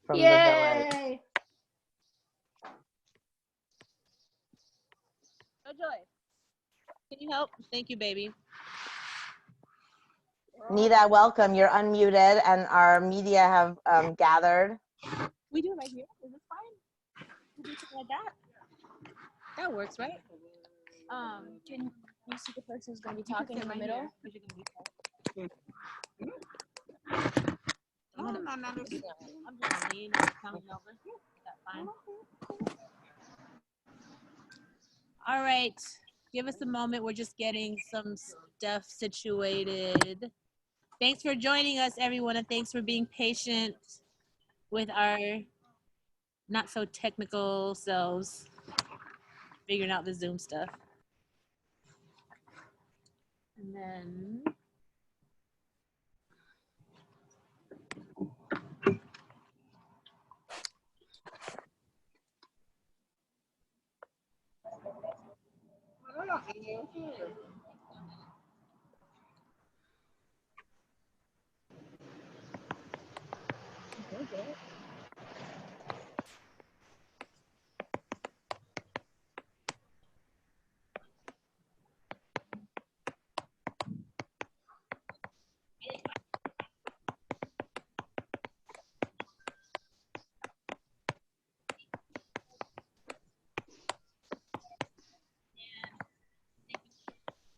from the village. Yay! Oh, Joy, can you help? Thank you, baby. Nita, welcome. You're unmuted, and our media have gathered. We do it right here. Is this fine? We do something like that. That works, right? Can you see the person who's going to be talking in the middle? I'm just gonna lean and come over. Is that fine? All right. Give us a moment. We're just getting some stuff situated. Thanks for joining us, everyone, and thanks for being patient with our not so technical selves figuring out the Zoom stuff. And then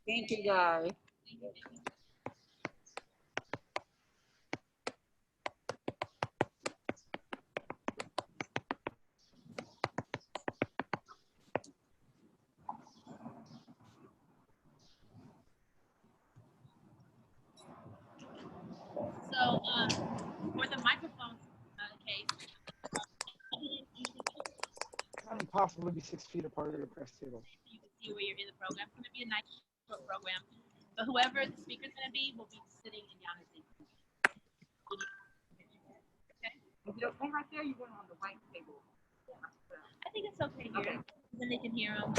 Thank you, guys. so for the microphone case, Not impossible to be 6 feet apart at a press table. you can see where you're in the program. It's going to be a nice short program, but whoever the speaker's going to be will be sitting in Yana's seat. Okay. Is it okay right there? You want on the white table? I think it's okay here. Okay. Then they can hear them.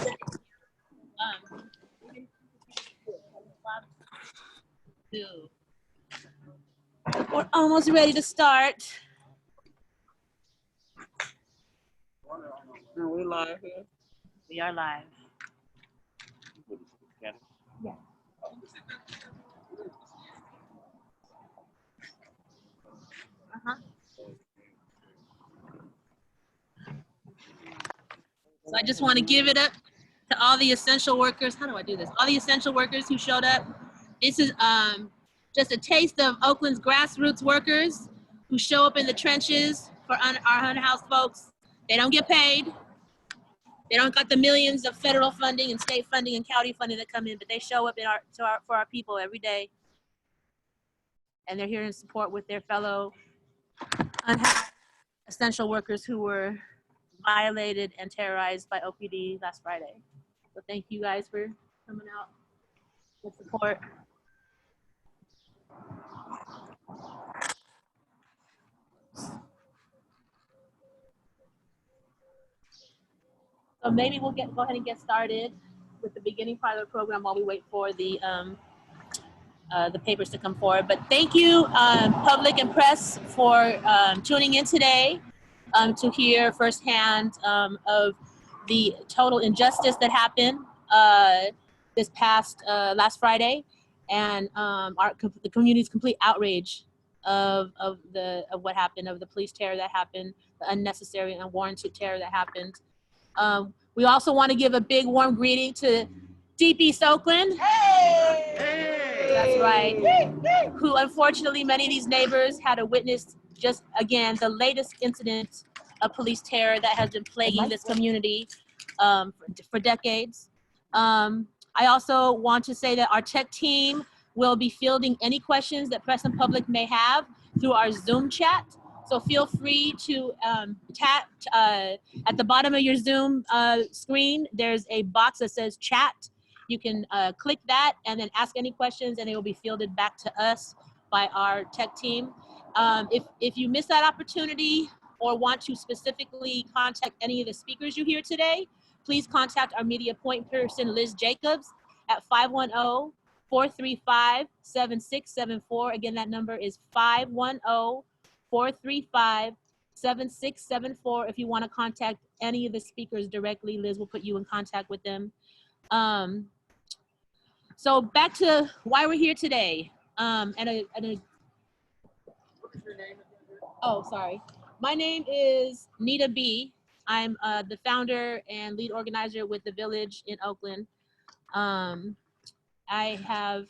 We're almost ready to start. No, we live here. We are live. Yeah. So I just want to give it up to all the essential workers. How do I do this? All the essential workers who showed up. This is just a taste of Oakland's grassroots workers who show up in the trenches for our unhoused folks. They don't get paid. They don't got the millions of federal funding and state funding and county funding that come in, but they show up for our people every day. And they're here in support with their fellow unhoused essential workers who were violated and terrorized by OPD last Friday. So thank you guys for coming out with support. So maybe we'll go ahead and get started with the beginning part of the program while we wait for the papers to come forward. But thank you, public and press, for tuning in today to hear firsthand of the total injustice that happened this past last Friday, and the community's complete outrage of what happened, of the police terror that happened, the unnecessary and unwarranted terror that happened. We also want to give a big warm greeting to Deep East Oakland. Hey! That's right. Who unfortunately many of these neighbors had to witness just again the latest incident of police terror that has been plaguing this community for decades. I also want to say that our tech team will be fielding any questions that press and public may have through our Zoom chat. So feel free to tap at the bottom of your Zoom screen. There's a box that says chat. You can click that and then ask any questions, and they will be fielded back to us by our tech team. If you miss that opportunity or want to specifically contact any of the speakers you hear today, please contact our media point person, Liz Jacobs, at 510-435-7674. Again, that number is 510-435-7674. 7674 if you want to contact any of the speakers directly. Liz will put you in contact with them. So back to why we're here today. Oh, sorry. My name is Nita B. I'm the founder and lead organizer with the Village in Oakland. I have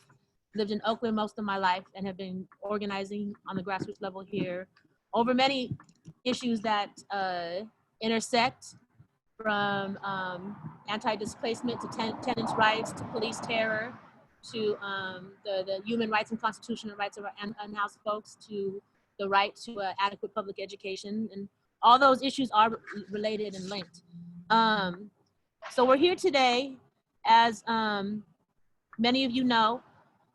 lived in Oakland most of my life and have been organizing on the grassroots level here over many issues that intersect, from anti-displacement to tenants' rights, to police terror, to the human rights and constitutional rights of our unhoused folks, to the right to adequate public education. And all those issues are related and linked. So we're here today, as many of you know.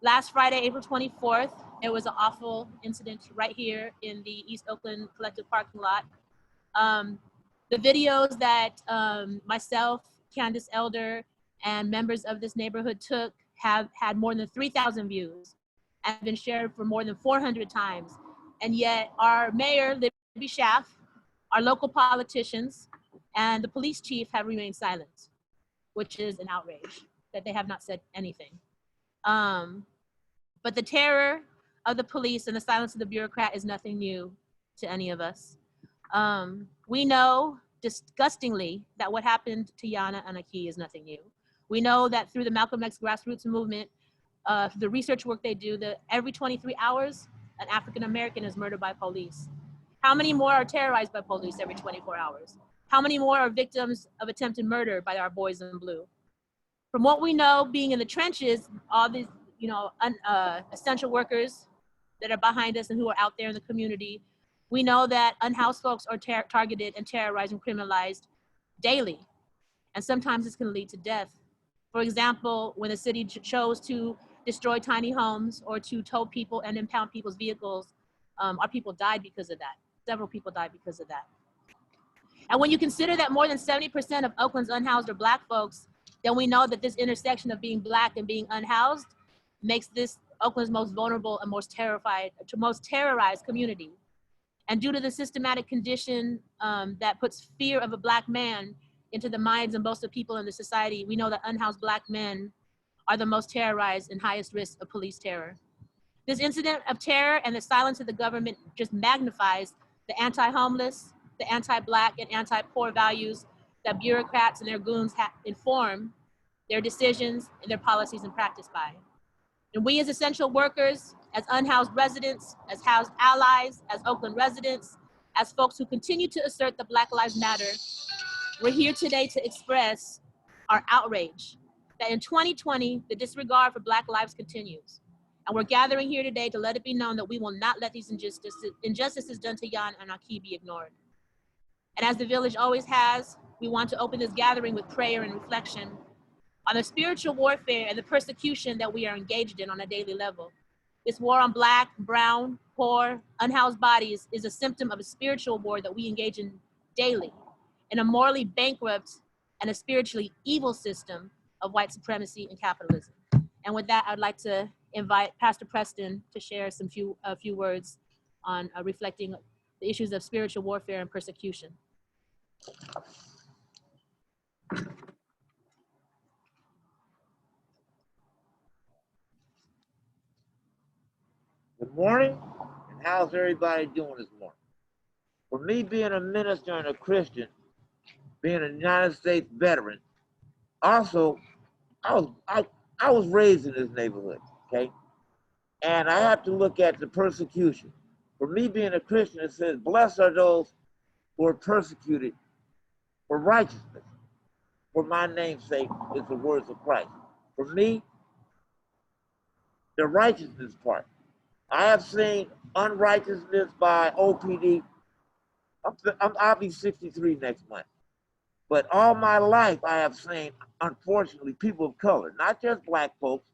Last Friday, April 24th, there was an awful incident right here in the East Oakland Collective parking lot. The videos that myself, Candace Elder, and members of this neighborhood took have had more than 3,000 views and have been shared for more than 400 times. And yet our mayor, Libby Schaaf, our local politicians, and the police chief have remained silent, which is an outrage that they have not said anything. But the terror of the police and the silence of the bureaucrat is nothing new to any of us. We know disgustingly that what happened to Yana and Aki is nothing new. We know that through the Malcolm X grassroots movement, the research work they do, that every 23 hours, an African American is murdered by police. How many more are terrorized by police every 24 hours? How many more are victims of attempted murder by our boys in blue? From what we know, being in the trenches, all these, essential workers that are behind us and who are out there in the community, we know that unhoused folks are targeted and terrorized and criminalized daily. And sometimes this can lead to death. For example, when the city chose to destroy tiny homes or to tow people and impound people's vehicles, our people died because of that. Several people died because of that. And when you consider that more than 70% of Oakland's unhoused are Black folks, then we know that this intersection of being Black and being unhoused makes this Oakland's most vulnerable and most terrorized community. And due to the systematic condition that puts fear of a Black man into the minds of most of people in the society, we know that unhoused Black men are the most terrorized and highest risk of police terror. This incident of terror and the silence of the government just magnifies the anti-homeless, the anti-Black, and anti-poor values that bureaucrats and their goons inform their decisions and their policies and practice by. And we as essential workers, as unhoused residents, as housed allies, as Oakland residents, as folks who continue to assert that Black Lives Matter, we're here today to express our outrage that in 2020, the disregard for Black lives continues. And we're gathering here today to let it be known that we will not let these injustices done to Yan and Aki be ignored. And as the Village always has, we want to open this gathering with prayer and reflection on the spiritual warfare and the persecution that we are engaged in on a daily level. This war on Black, brown, poor, unhoused bodies is a symptom of a spiritual war that we engage in daily, in a morally bankrupt and a spiritually evil system of white supremacy and capitalism. And with that, I'd like to invite Pastor Preston to share a few words on reflecting the issues of spiritual warfare and persecution. Good morning, and how's everybody doing this morning? For me, being a minister and a Christian, being a United States veteran, also, I was raised in this neighborhood, okay? And I have to look at the persecution. For me, being a Christian, it says, blessed are those who are persecuted for righteousness. For my name's sake is the words of Christ. For me, the righteousness part. I have seen unrighteousness by OPD. I'll be 63 next month. But all my life, I have seen, unfortunately, people of color, not just Black folks,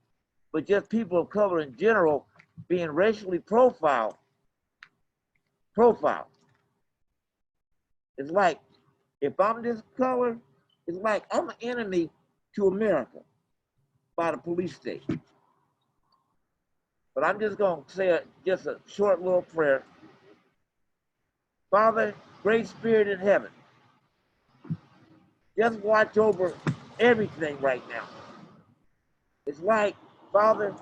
but just people of color in general, being racially profiled. It's like, if I'm this color, it's like I'm an enemy to America by the police state. But I'm just going to say just a short little prayer. Father, Great Spirit in heaven, just watch over everything right now. It's like, Father,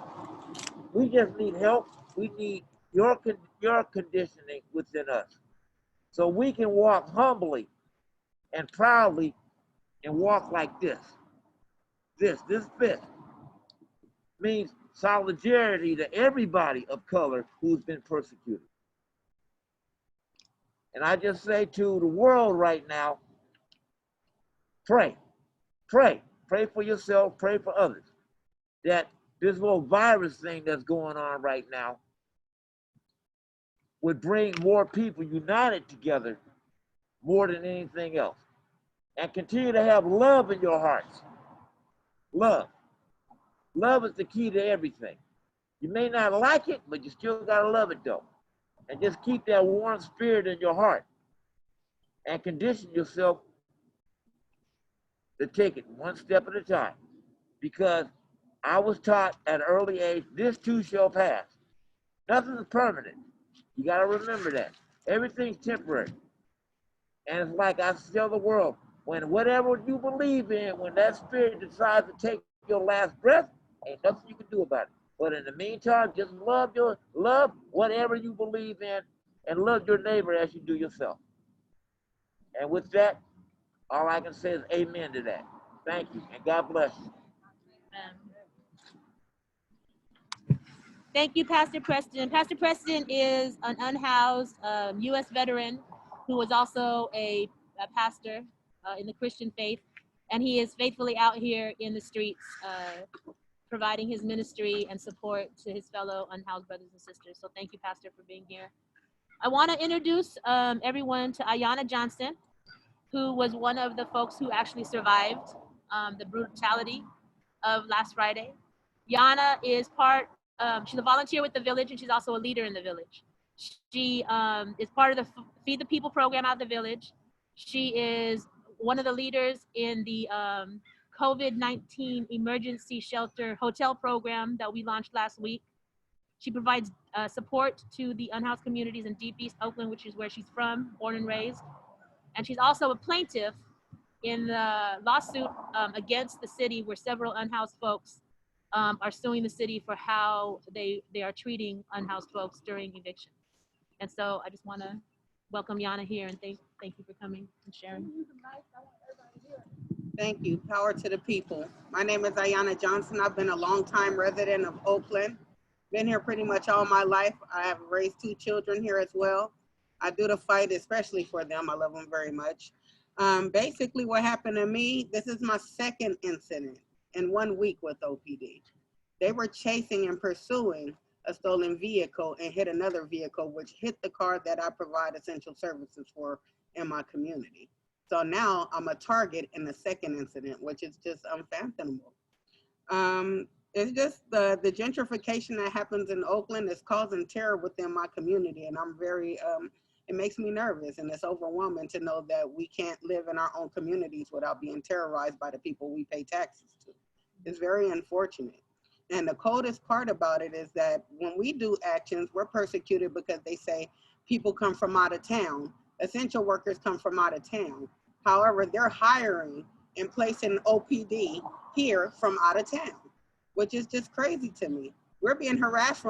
we just need help. We need your conditioning within us, so we can walk humbly and proudly and walk like this. This fist means solidarity to everybody of color who's been persecuted. And I just say to the world right now, pray, pray, pray for yourself, pray for others, that this little virus thing that's going on right now would bring more people united together more than anything else. And continue to have love in your hearts. Love. Love is the key to everything. You may not like it, but you still gotta love it though. And just keep that warm spirit in your heart and condition yourself to take it one step at a time. Because I was taught at an early age, this too shall pass. Nothing is permanent. You gotta remember that. Everything's temporary. And it's like I tell the world, when whatever you believe in, when that spirit decides to take your last breath, ain't nothing you can do about it. But in the meantime, just love whatever you believe in and love your neighbor as you do yourself. And with that, all I can say is amen to that. Thank you, and God bless you. Thank you, Pastor Preston. Pastor Preston is an unhoused U.S. veteran who was also a pastor in the Christian faith, and he is faithfully out here in the streets providing his ministry and support to his fellow unhoused brothers and sisters. So thank you, Pastor, for being here. I want to introduce everyone to Ayanna Johnson, who was one of the folks who actually survived the brutality of last Friday. Yana is she's a volunteer with the village, and she's also a leader in the village. She is part of the Feed the People program out of the village. She is one of the leaders in the COVID-19 emergency shelter hotel program that we launched last week. She provides support to the unhoused communities in Deep East Oakland, which is where she's from, born and raised. And she's also a plaintiff in the lawsuit against the city, where several unhoused folks are suing the city for how they are treating unhoused folks during eviction. And so I just want to welcome Yana here and thank you for coming and sharing. Thank you. Power to the people. My name is Ayanna Johnson. I've been a longtime resident of Oakland. Been here pretty much all my life. I have raised 2 children here as well. I do the fight, especially for them. I love them very much. Basically what happened to me, this is my 2nd incident in 1 week with OPD. They were chasing and pursuing a stolen vehicle and hit another vehicle, which hit the car that I provide essential services for in my community. So now I'm a target in the 2nd incident, which is just unfathomable. It's just the gentrification that happens in Oakland is causing terror within my community. And I'm very, it makes me nervous, and it's overwhelming to know that we can't live in our own communities without being terrorized by the people we pay taxes to. It's very unfortunate. And the coldest part about it is that when we do actions, we're persecuted because they say people come from out of town. Essential workers come from out of town. However, they're hiring and placing OPD here from out of town, which is just crazy to me. We're being harassed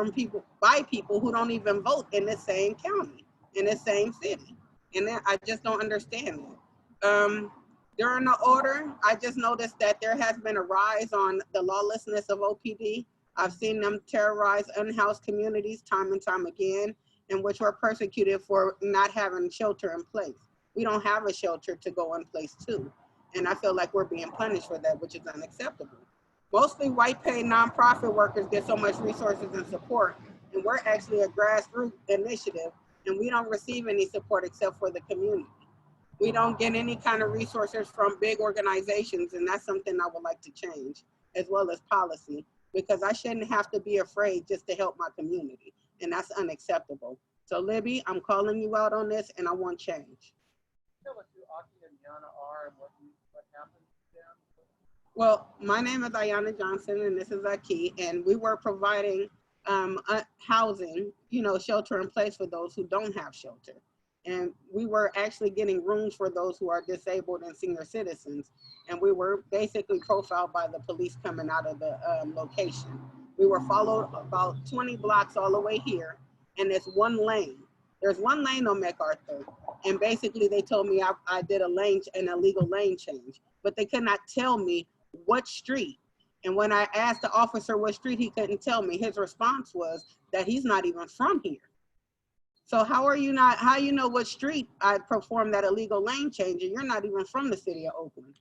by people who don't even vote in the same county, in the same city. And I just don't understand that. During the order, I just noticed that there has been a rise on the lawlessness of OPD. I've seen them terrorize unhoused communities time and time again, in which we're persecuted for not having shelter in place. We don't have a shelter to go in place to. And I feel like we're being punished for that, which is unacceptable. Mostly white paid nonprofit workers get so much resources and support, and we're actually a grassroots initiative, and we don't receive any support except for the community. We don't get any kind of resources from big organizations, and that's something I would like to change, as well as policy, because I shouldn't have to be afraid just to help my community, and that's unacceptable. So Libby, I'm calling you out on this, and I want change. Tell us who Aki and Yana are and what happened to them. Well, my name is Ayanna Johnson, and this is Aki, and we were providing housing, shelter in place for those who don't have shelter. And we were actually getting rooms for those who are disabled and senior citizens. And we were basically profiled by the police coming out of the location. We were followed about 20 blocks all the way here, and it's one lane. There's one lane on MacArthur, and basically they told me I did an illegal lane change, but they could not tell me what street. And when I asked the officer what street, he couldn't tell me. His response was that he's not even from here. So how you know what street I performed that illegal lane change, and you're not even from the city of Oakland?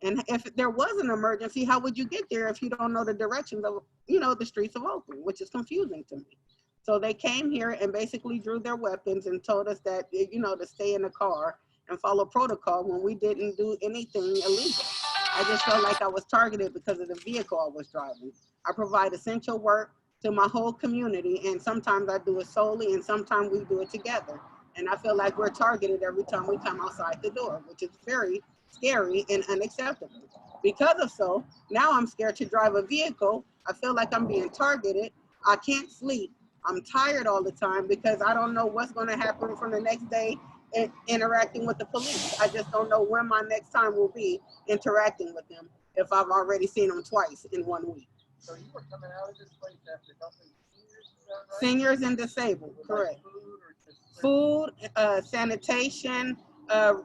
And if there was an emergency, how would you get there if you don't know the directions of, the streets of Oakland, which is confusing to me. So they came here and basically drew their weapons and told us that, to stay in the car and follow protocol when we didn't do anything illegal. I just felt like I was targeted because of the vehicle I was driving. I provide essential work to my whole community, and sometimes I do it solely and sometimes we do it together. And I feel like we're targeted every time we come outside the door, which is very scary and unacceptable. Because of so, now I'm scared to drive a vehicle. I feel like I'm being targeted. I can't sleep. I'm tired all the time because I don't know what's going to happen from the next day interacting with the police. I just don't know when my next time will be interacting with them if I've already seen them twice in 1 week. So you were coming out of this place after helping seniors, is that right? Seniors and disabled, correct. Food or just Food, sanitation,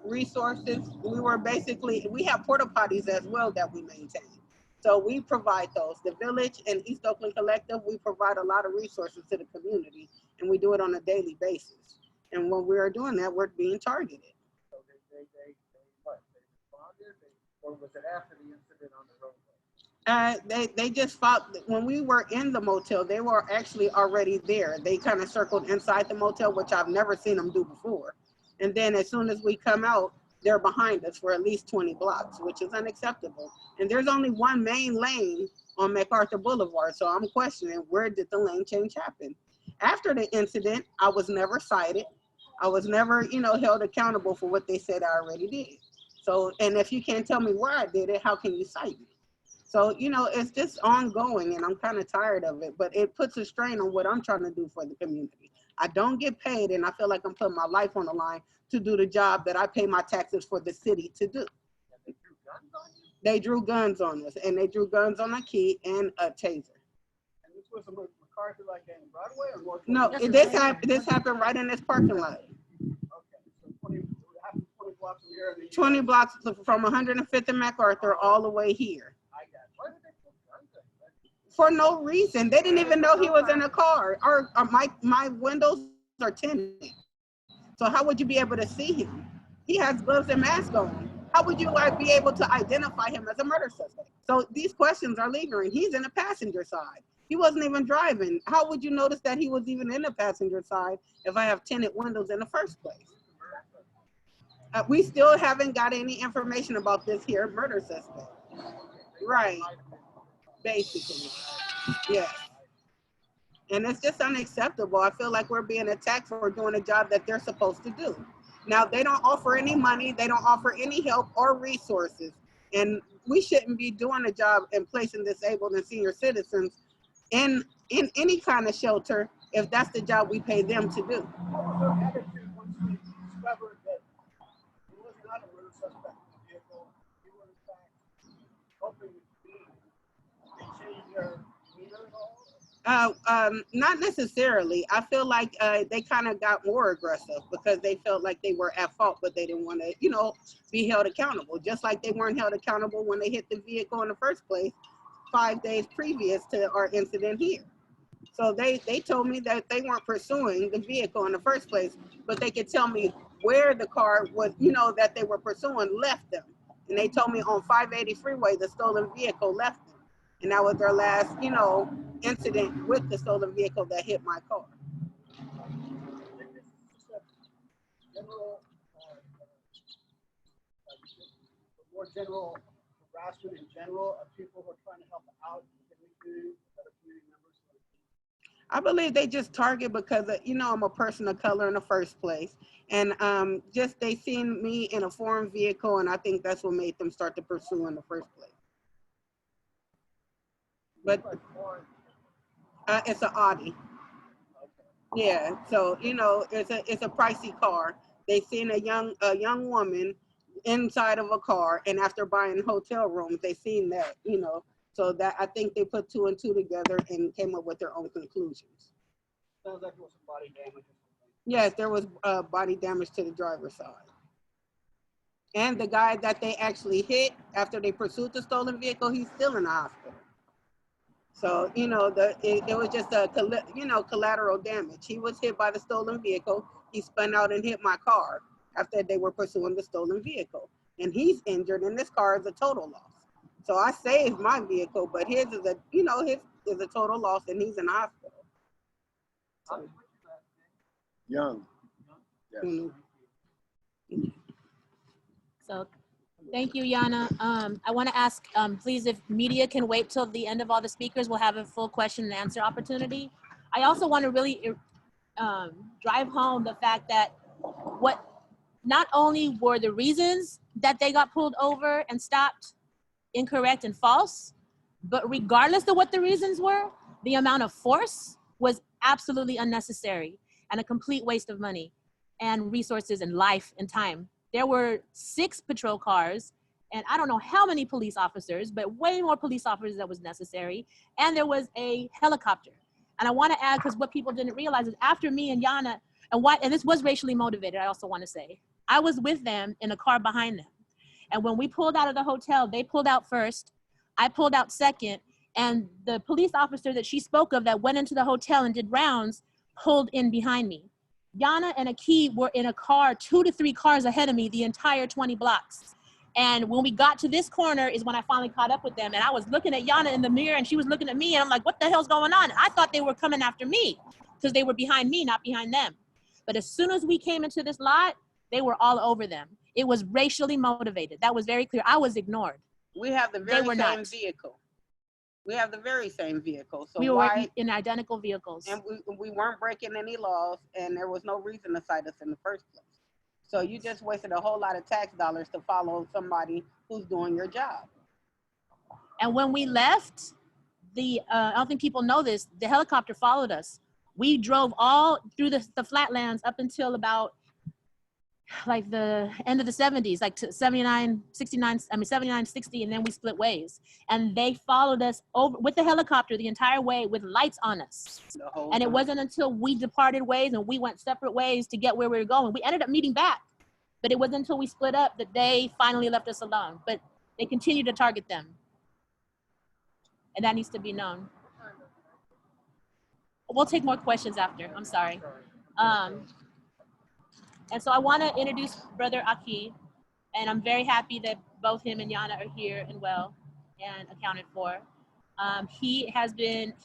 resources. We have porta potties as well that we maintain. So we provide those. The Village and East Oakland Collective, we provide a lot of resources to the community, and we do it on a daily basis. And when we are doing that, we're being targeted. So they what? They responded? Or was it after the incident on the roadway? They just fought. When we were in the motel, they were actually already there. They kind of circled inside the motel, which I've never seen them do before. And then as soon as we come out, they're behind us for at least 20 blocks, which is unacceptable. And there's only one main lane on MacArthur Boulevard. So I'm questioning, where did the lane change happen? After the incident, I was never cited. I was never, held accountable for what they said I already did. So, and if you can't tell me where I did it, how can you cite me? So, it's just ongoing, and I'm kind of tired of it, but it puts a strain on what I'm trying to do for the community. I don't get paid, and I feel like I'm putting my life on the line to do the job that I pay my taxes for the city to do. They drew guns on us, and they drew guns on a key and a taser. And this was a MacArthur like in Broadway or more? No, this happened right in this parking lot. Okay, so 20 blocks from here. 20 blocks from 105th and MacArthur all the way here. I got it. Why did they put guns in? For no reason. They didn't even know he was in a car. Or my windows are tinted. So how would you be able to see him? He has gloves and mask on. How would you be able to identify him as a murder suspect? So these questions are lingering. He's in the passenger side. He wasn't even driving. How would you notice that he was even in the passenger side if I have tinted windows in the first place? We still haven't got any information about this here murder suspect. Right. Basically. Yes. And it's just unacceptable. I feel like we're being attacked for doing a job that they're supposed to do. Now, they don't offer any money. They don't offer any help or resources. And we shouldn't be doing a job and placing disabled and senior citizens in any kind of shelter if that's the job we pay them to do. What attitude once we discovered that he was not a murder suspect in the vehicle, he was in fact helping the community? They changed their demeanor at all? Not necessarily. I feel like they kind of got more aggressive because they felt like they were at fault, but they didn't want to, be held accountable. Just like they weren't held accountable when they hit the vehicle in the first place 5 days previous to our incident here. So they told me that they weren't pursuing the vehicle in the first place, but they could tell me where the car was, that they were pursuing left them. And they told me on 580 freeway, the stolen vehicle left them. And that was their last, incident with the stolen vehicle that hit my car. More general harassment in general of people who are trying to help out in the community, other community members? I believe they just target because, I'm a person of color in the first place. And just they seen me in a foreign vehicle, and I think that's what made them start to pursue in the first place. But it's an Audi. Yeah, so it's a pricey car. they seen a young woman inside of a car, and after buying hotel rooms, they seen that, you know, so that I think they put 2 and 2 together and came up with their own conclusions. Sounds like there was some body damage. Yes, there was body damage to the driver's side. And the guy that they actually hit after they pursued the stolen vehicle, he's still in the hospital. So, you know, it was just a, you know, collateral damage. He was hit by the stolen vehicle. He spun out and hit my car after they were pursuing the stolen vehicle. And he's injured, and this car is a total loss. So I saved my vehicle, but his is a, you know, his is a total loss, and he's in the hospital. So, Young. Yes. mhm. So thank you, Yana. I want to ask, please, if media can wait till the end of all the speakers, we'll have a full question and answer opportunity. I also want to really drive home the fact that not only were the reasons that they got pulled over and stopped incorrect and false, but regardless of what the reasons were, the amount of force was absolutely unnecessary and a complete waste of money and resources and life and time. There were 6 patrol cars and I don't know how many police officers, but way more police officers that was necessary. And there was a helicopter. And I want to add, because what people didn't realize is after me and Yana, and this was racially motivated, I also want to say, I was with them in a car behind them. And when we pulled out of the hotel, they pulled out first, I pulled out second, and the police officer that she spoke of that went into the hotel and did rounds pulled in behind me. Yana and Aki were in a car 2 to 3 cars ahead of me the entire 20 blocks. And when we got to this corner is when I finally caught up with them. And I was looking at Yana in the mirror and she was looking at me and I'm like, what the hell's going on? And I thought they were coming after me because they were behind me, not behind them. But as soon as we came into this lot, they were all over them. It was racially motivated. That was very clear. I was ignored. We have the very same vehicle. We have the very same vehicle. So we were why, in identical vehicles. and we weren't breaking any laws, and there was no reason to cite us in the first place. So you just wasted a whole lot of tax dollars to follow somebody who's doing your job. And when we left, I don't think people know this, the helicopter followed us. We drove all through the flatlands up until about like the end of the 70s, like to 79, 69, 79, 60, and then we split ways. And they followed us over with the helicopter the entire way with lights on us. And it wasn't until we departed ways and we went separate ways to get where we were going. We ended up meeting back, but it wasn't until we split up that they finally left us alone. But they continued to target them. And that needs to be known. We'll take more questions after, I'm sorry. And so I want to introduce Brother Aki, and I'm very happy that both him and Yana are here and well and accounted for. He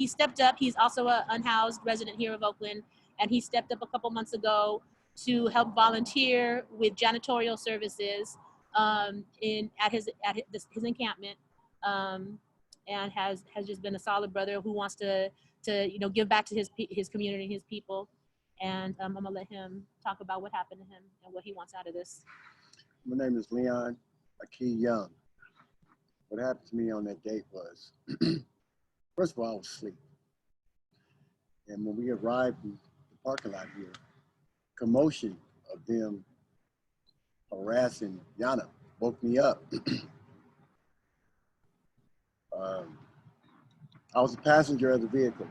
stepped up. He's also an unhoused resident here of Oakland, and he stepped up a couple months ago to help volunteer with janitorial services at his encampment, and has just been a solid brother who wants to give back to his community and his people. And I'm gonna let him talk about what happened to him and what he wants out of this. My name is Leon Aki Young. What happened to me on that date was, first of all, I was asleep. And when we arrived in the parking lot here, commotion of them harassing Yana woke me up. I was a passenger of the vehicle.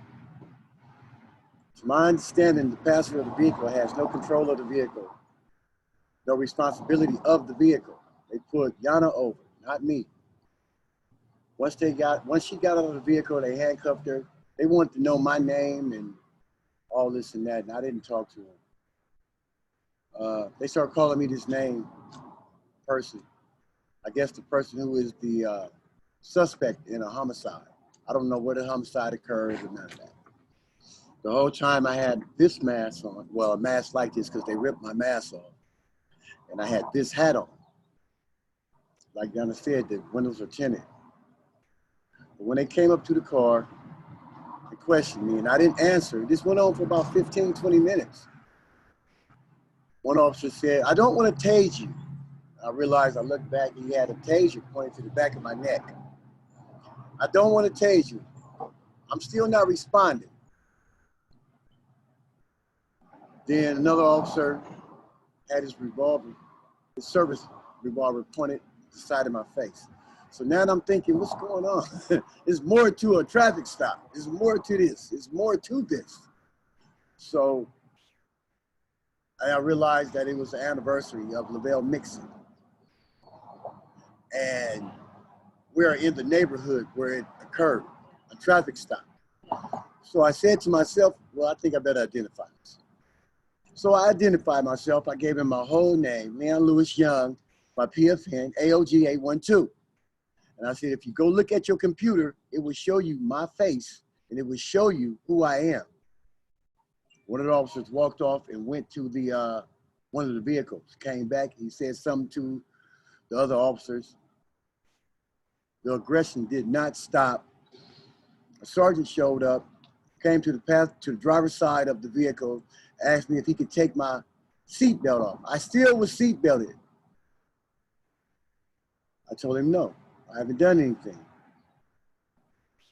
To my understanding, the passenger of the vehicle has no control of the vehicle, no responsibility of the vehicle. They put Yana over, not me. Once she got out of the vehicle, they handcuffed her. They wanted to know my name and all this and that, and I didn't talk to them. They started calling me this name, person. I guess the person who is the suspect in a homicide. I don't know where the homicide occurred or none of that. The whole time I had this mask on, well, a mask like this because they ripped my mask off. And I had this hat on. Like Yana said, the windows were tinted. But when they came up to the car, they questioned me and I didn't answer. This went on for about 15, 20 minutes. One officer said, I don't want to tase you. I realized, I looked back, he had a taser pointing to the back of my neck. I don't want to tase you. I'm still not responding. Then another officer had his revolver, his service revolver pointed to the side of my face. So now I'm thinking, what's going on? There's more to a traffic stop. There's more to this. There's more to this. So I realized that it was the anniversary of Lavelle Mixon. And we're in the neighborhood where it occurred, a traffic stop. So I said to myself, well, I think I better identify myself. So I identified myself. I gave him my whole name, Leon Lewis Young, my PFN, AOG 812. And I said, if you go look at your computer, it will show you my face and it will show you who I am. One of the officers walked off and went to the one of the vehicles, came back, he said something to the other officers. The aggression did not stop. A sergeant showed up, came to the driver's side of the vehicle, asked me if he could take my seatbelt off. I still was seatbelted. I told him no, I haven't done anything.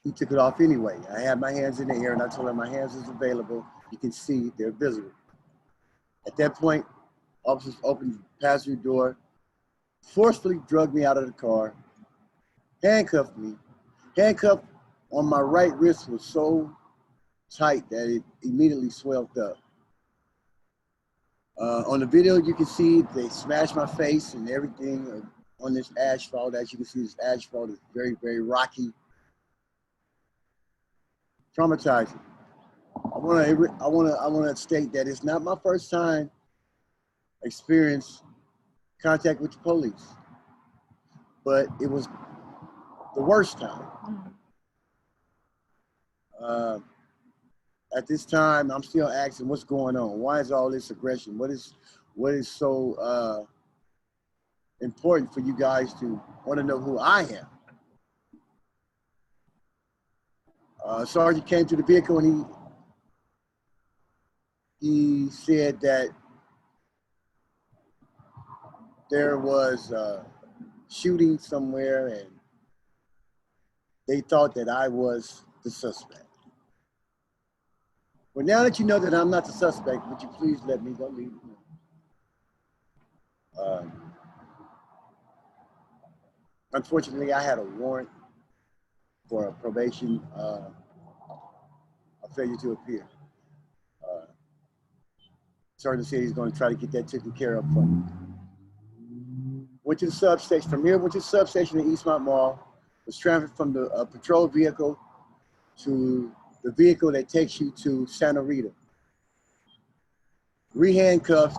He took it off anyway. I had my hands in the air and I told him my hands is available. You can see they're visible. At that point, officers opened the passenger door, forcefully drugged me out of the car, handcuffed me. Handcuff on my right wrist was so tight that it immediately swelled up. On the video, you can see they smashed my face and everything on this asphalt. As you can see, this asphalt is very, very rocky. Traumatizing. I want to state that it's not my first time experience contact with the police, but it was the worst time. At this time, I'm still asking, what's going on? Why is all this aggression? What is so important for you guys to want to know who I am? Sergeant came to the vehicle and he said that there was shooting somewhere and they thought that I was the suspect. Well, now that you know that I'm not the suspect, would you please let me go leave? Unfortunately, I had a warrant for a probation, a failure to appear. Sergeant said he's going to try to get that taken care of for me. Went to the substation. From here, went to the substation in Eastmont Mall. Was transferred from the patrol vehicle to the vehicle that takes you to Santa Rita. Re-handcuffed,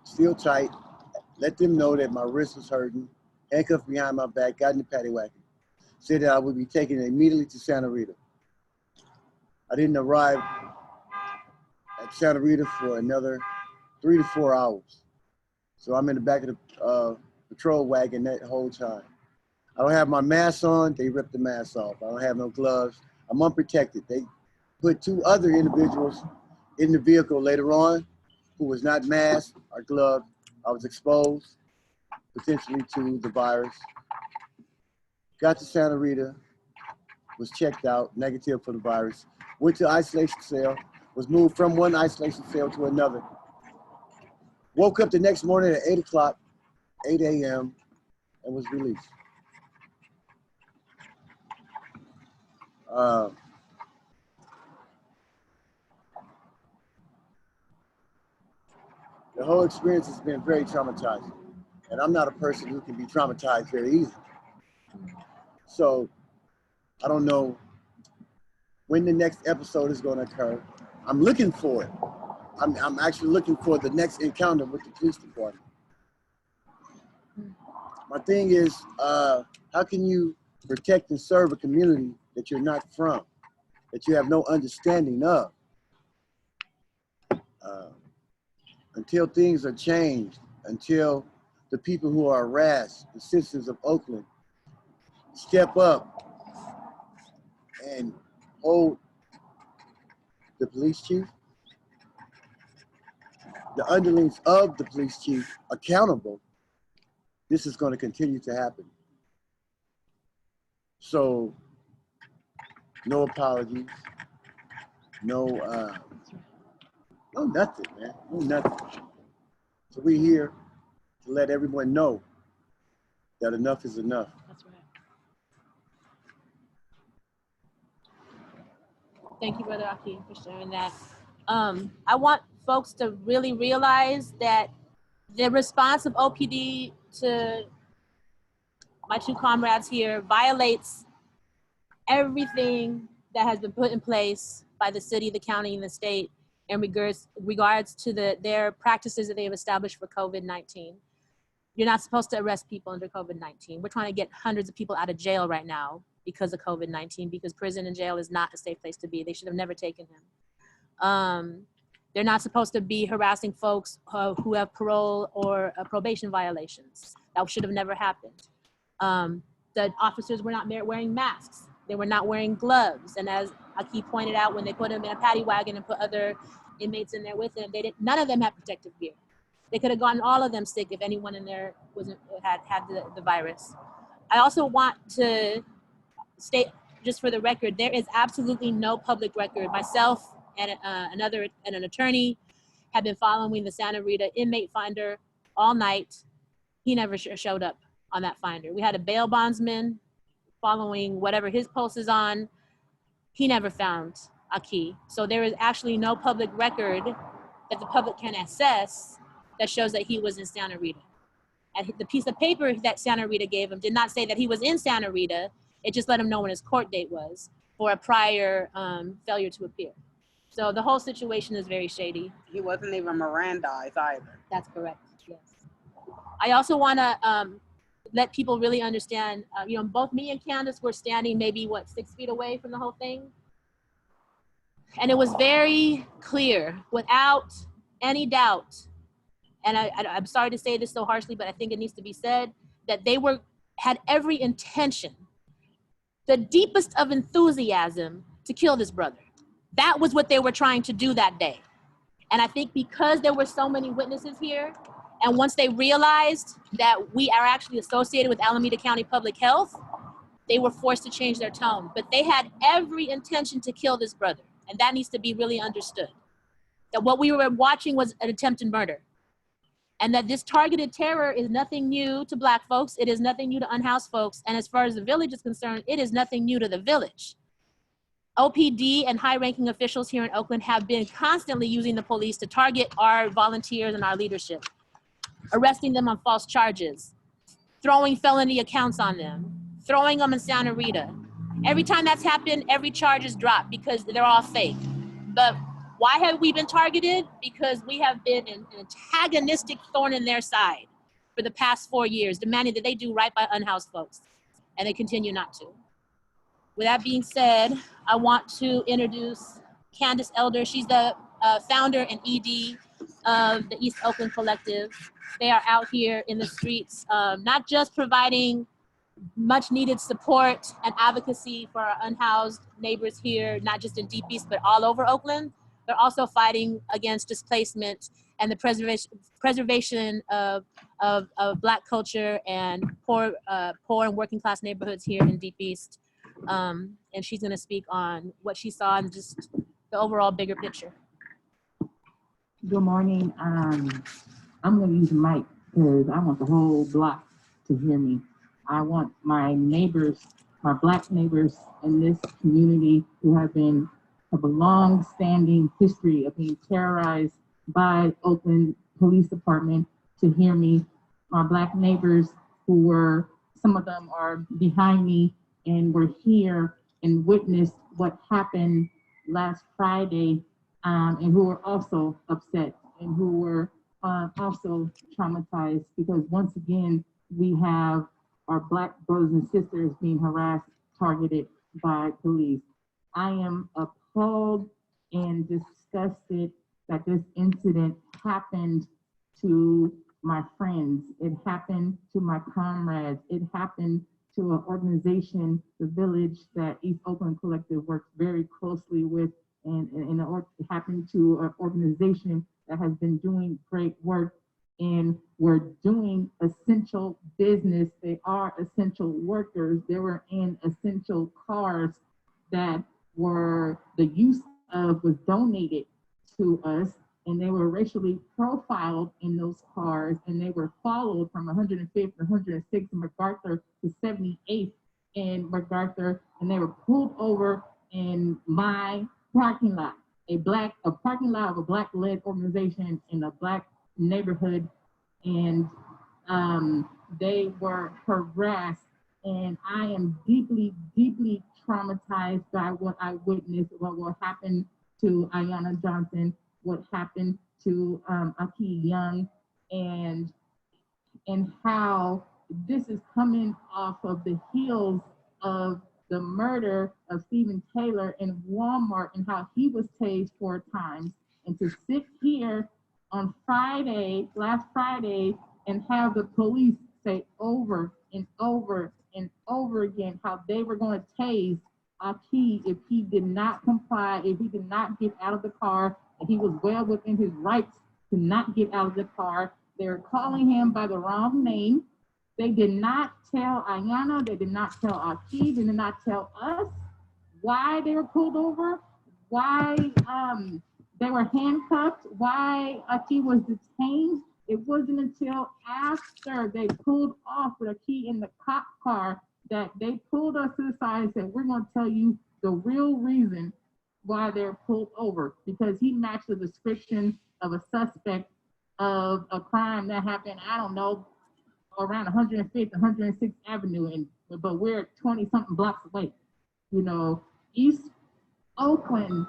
still tight. Let them know that my wrist was hurting. Handcuffed behind my back, got in the paddy wagon. Said that I would be taken immediately to Santa Rita. I didn't arrive at Santa Rita for another 3 to 4 hours. So I'm in the back of the patrol wagon that whole time. I don't have my mask on, they ripped the mask off. I don't have no gloves. I'm unprotected. They put 2 other individuals in the vehicle later on who was not masked or gloved. I was exposed potentially to the virus. Got to Santa Rita, was checked out, negative for the virus. Went to isolation cell, was moved from one isolation cell to another. Woke up the next morning at 8 o'clock, 8 a.m., and was released. The whole experience has been very traumatizing. And I'm not a person who can be traumatized very easily. So I don't know when the next episode is going to occur. I'm looking for it. I'm actually looking for the next encounter with the police department. My thing is, how can you protect and serve a community that you're not from, that you have no understanding of? Until things are changed, until the people who are harassed, the citizens of Oakland, step up and hold the police chief, the underlings of the police chief accountable, this is going to continue to happen. So, no apologies, no nothing, man, no nothing. So we're here to let everyone know that enough is enough. That's right. Thank you, Brother Aki, for sharing that. I want folks to really realize that the response of OPD to my two comrades here violates everything that has been put in place by the city, the county, and the state in regards to their practices that they have established for COVID-19. You're not supposed to arrest people under COVID-19. We're trying to get hundreds of people out of jail right now because of COVID-19, because prison and jail is not a safe place to be. They should have never taken him. They're not supposed to be harassing folks who have parole or probation violations. That should have never happened. The officers were not wearing masks. They were not wearing gloves. And as Aki pointed out, when they put him in a paddy wagon and put other inmates in there with him, none of them had protective gear. They could have gotten all of them sick if anyone in there had the virus. I also want to state, just for the record, there is absolutely no public record. Myself and an attorney have been following the Santa Rita inmate finder all night. He never showed up on that finder. We had a bail bondsman following whatever his post is on. He never found Aki. So there is actually no public record that the public can access that shows that he was in Santa Rita. And the piece of paper that Santa Rita gave him did not say that he was in Santa Rita. It just let him know when his court date was for a prior failure to appear. So the whole situation is very shady. He wasn't even Mirandized either. That's correct, yes. I also wanna let people really understand, both me and Candace were standing maybe 6 feet away from the whole thing. And it was very clear, without any doubt, and I'm sorry to say this so harshly, but I think it needs to be said, that they had every intention, the deepest of enthusiasm, to kill this brother. That was what they were trying to do that day. And I think because there were so many witnesses here, and once they realized that we are actually associated with Alameda County Public Health, they were forced to change their tone. But they had every intention to kill this brother. And that needs to be really understood. That what we were watching was an attempted murder. And that this targeted terror is nothing new to Black folks. It is nothing new to unhoused folks. And as far as the village is concerned, it is nothing new to the village. OPD and high-ranking officials here in Oakland have been constantly using the police to target our volunteers and our leadership, arresting them on false charges, throwing felony accounts on them, throwing them in Santa Rita. Every time that's happened, every charge is dropped because they're all fake. But why have we been targeted? Because we have been an antagonistic thorn in their side for the past 4 years, demanding that they do right by unhoused folks, and they continue not to. With that being said, I want to introduce Candace Elder. She's the founder and ED of the East Oakland Collective. They are out here in the streets, not just providing much needed support and advocacy for our unhoused neighbors here, not just in Deep East, but all over Oakland. They're also fighting against displacement and the preservation of Black culture and poor and working class neighborhoods here in Deep East. And she's gonna speak on what she saw and just the overall bigger picture. Good morning. I'm gonna use the mic because I want the whole block to hear me. I want my neighbors, my Black neighbors in this community who have a long-standing history of being terrorized by Oakland Police Department to hear me. My Black neighbors some of them are behind me and were here and witnessed what happened last Friday, and who were also upset and who were also traumatized because once again, we have our Black brothers and sisters being harassed, targeted by police. I am appalled and disgusted that this incident happened to my friends. It happened to my comrades. It happened to an organization, the village that East Oakland Collective works very closely with, and it happened to an organization that has been doing great work, and we're doing essential business. They are essential workers. They were in essential cars that the use of was donated to us, and they were racially profiled in those cars, and they were followed from 105th to 106th in MacArthur to 78th in MacArthur, and they were pulled over in my parking lot, a parking lot of a Black-led organization in a Black neighborhood, and they were harassed. And I am deeply, deeply traumatized by what I witnessed, what happened to Aiyana Johnson, what happened to Aki Young, and how this is coming off of the heels of the murder of Stephen Taylor in Walmart, and how he was tased 4 times. And to sit here on Friday, last Friday, and have the police say over and over and over again how they were going to tase Aki if he did not comply, if he did not get out of the car, and he was well within his rights to not get out of the car. They were calling him by the wrong name. They did not tell Aiyana, they did not tell Aki, they did not tell us why they were pulled over, why they were handcuffed, why Aki was detained. It wasn't until after they pulled off with Aki in the cop car that they pulled us to the side and said, we're going to tell you the real reason why they're pulled over, because he matched the description of a suspect of a crime that happened, I don't know, around 105th, 106th Avenue, but we're 20-something blocks away. You know, East Oakland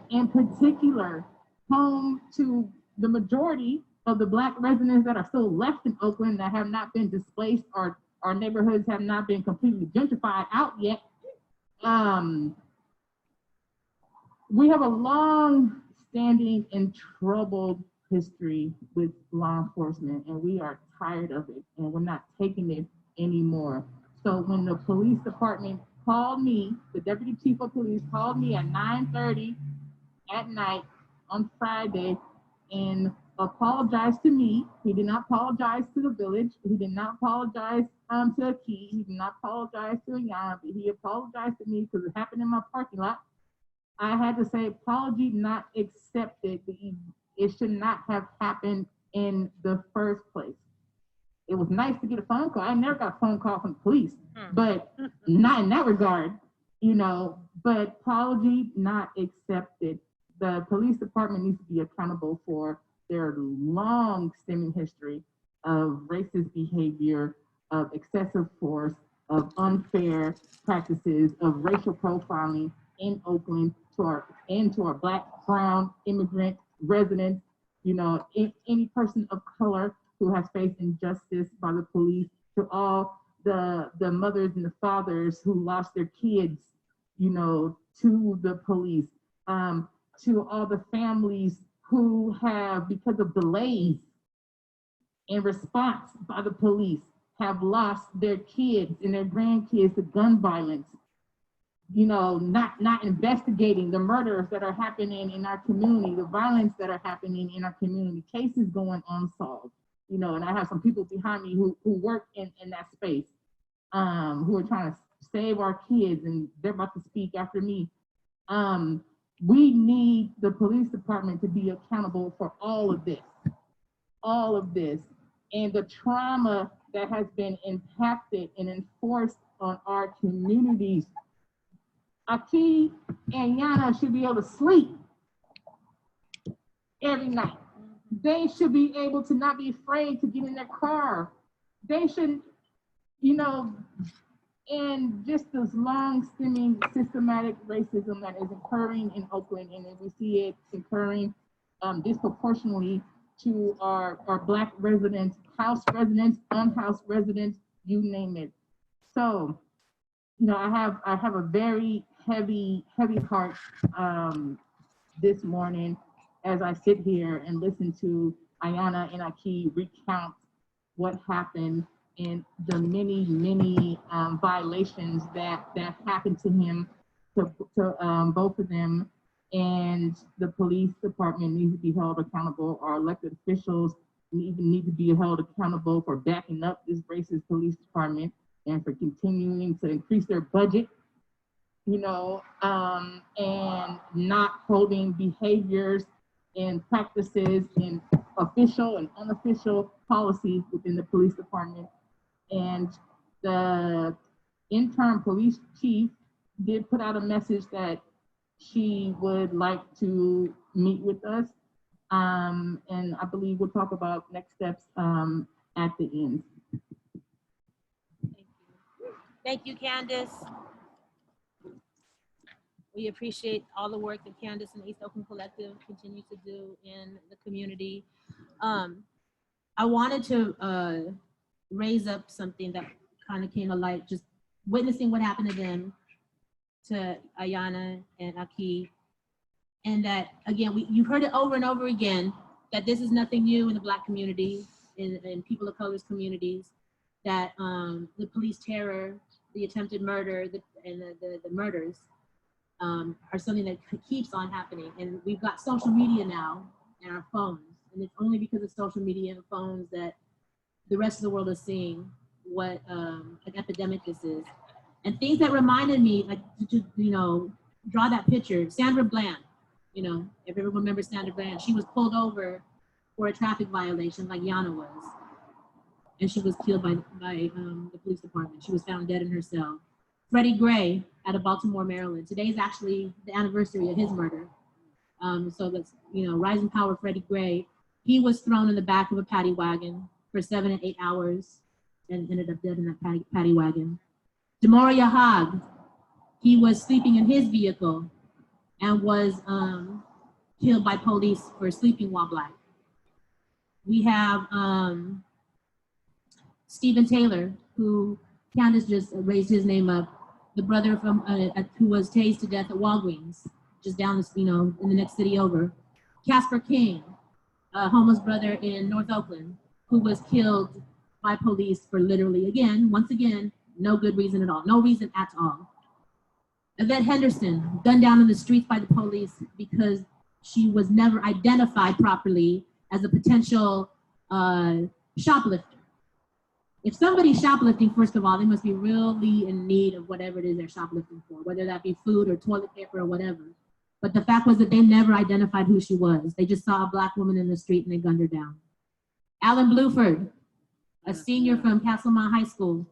in particular, home to the majority of the Black residents that are still left in Oakland that have not been displaced, or our neighborhoods have not been completely gentrified out yet. We have a long-standing and troubled history with law enforcement, and we are tired of it, and we're not taking it anymore. So when the police department called me, the deputy chief of police called me at 9:30 at night on Friday and apologized to me. He did not apologize to the village. He did not apologize to Aki. He did not apologize to Aiyana, but he apologized to me because it happened in my parking lot. I had to say apology not accepted. It should not have happened in the first place. It was nice to get a phone call. I never got a phone call from the police, but not in that regard, you know, but apology not accepted. The police department needs to be accountable for their long stemming history of racist behavior, of excessive force, of unfair practices, of racial profiling in Oakland to our Black, brown, immigrant residents, you know, any person of color who has faced injustice by the police, to all the mothers and the fathers who lost their kids, you know, to the police, to all the families who have, because of delays in response by the police, have lost their kids and their grandkids to gun violence, you know, not investigating the murders that are happening in our community, the violence that are happening in our community, cases going unsolved, you know, and I have some people behind me who work in that space, who are trying to save our kids, and they're about to speak after me. We need the police department to be accountable for all of this, and the trauma that has been impacted and enforced on our communities. Aki and Yana should be able to sleep every night. They should be able to not be afraid to get in their car. They should, you know, and just this long stemming systematic racism that is occurring in Oakland, and then we see it occurring disproportionately to our Black residents, house residents, unhoused residents, you name it. So, you know, I have a very heavy heart this morning as I sit here and listen to Aiyana and Aki recount what happened and the many violations that happened to him, to both of them. And the police department needs to be held accountable. Our elected officials need to be held accountable for backing up this racist police department and for continuing to increase their budget, you know, and not holding behaviors and practices and official and unofficial policies within the police department. And the interim police chief did put out a message that she would like to meet with us. And I believe we'll talk about next steps at the end. Thank you, Candace. We appreciate all the work that Candace and East Oakland Collective continue to do in the community. I wanted to raise up something that kind of came to light, just witnessing what happened to them, to Ayana and Aki. And that, again, you've heard it over and over again, that this is nothing new in the Black community, in people of color's communities, that the police terror, the attempted murder, and the murders are something that keeps on happening. And we've got social media now and our phones. And it's only because of social media and phones that the rest of the world is seeing what an epidemic this is. And things that reminded me, like, to draw that picture, Sandra Bland, if everyone remembers Sandra Bland, she was pulled over for a traffic violation like Yana was. And she was killed by the police department. She was found dead in her cell. Freddie Gray out of Baltimore, Maryland. Today is actually the anniversary of his murder. So that's, rise in power, Freddie Gray. He was thrown in the back of a paddy wagon for 7 to 8 hours and ended up dead in that paddy wagon. Demoria Hogg, he was sleeping in his vehicle and was killed by police for sleeping while Black. We have Stephen Taylor, who Candace just raised his name up, the brother from who was tased to death at Walgreens, just down the, in the next city over. Casper King, a homeless brother in North Oakland, who was killed by police for literally, once again, no good reason at all, no reason at all. Yvette Henderson, gunned down in the streets by the police because she was never identified properly as a potential shoplifter. If somebody's shoplifting, first of all, they must be really in need of whatever it is they're shoplifting for, whether that be food or toilet paper or whatever. But the fact was that they never identified who she was. They just saw a Black woman in the street and they gunned her down. Alan Bluford, a senior from Castlemont High School,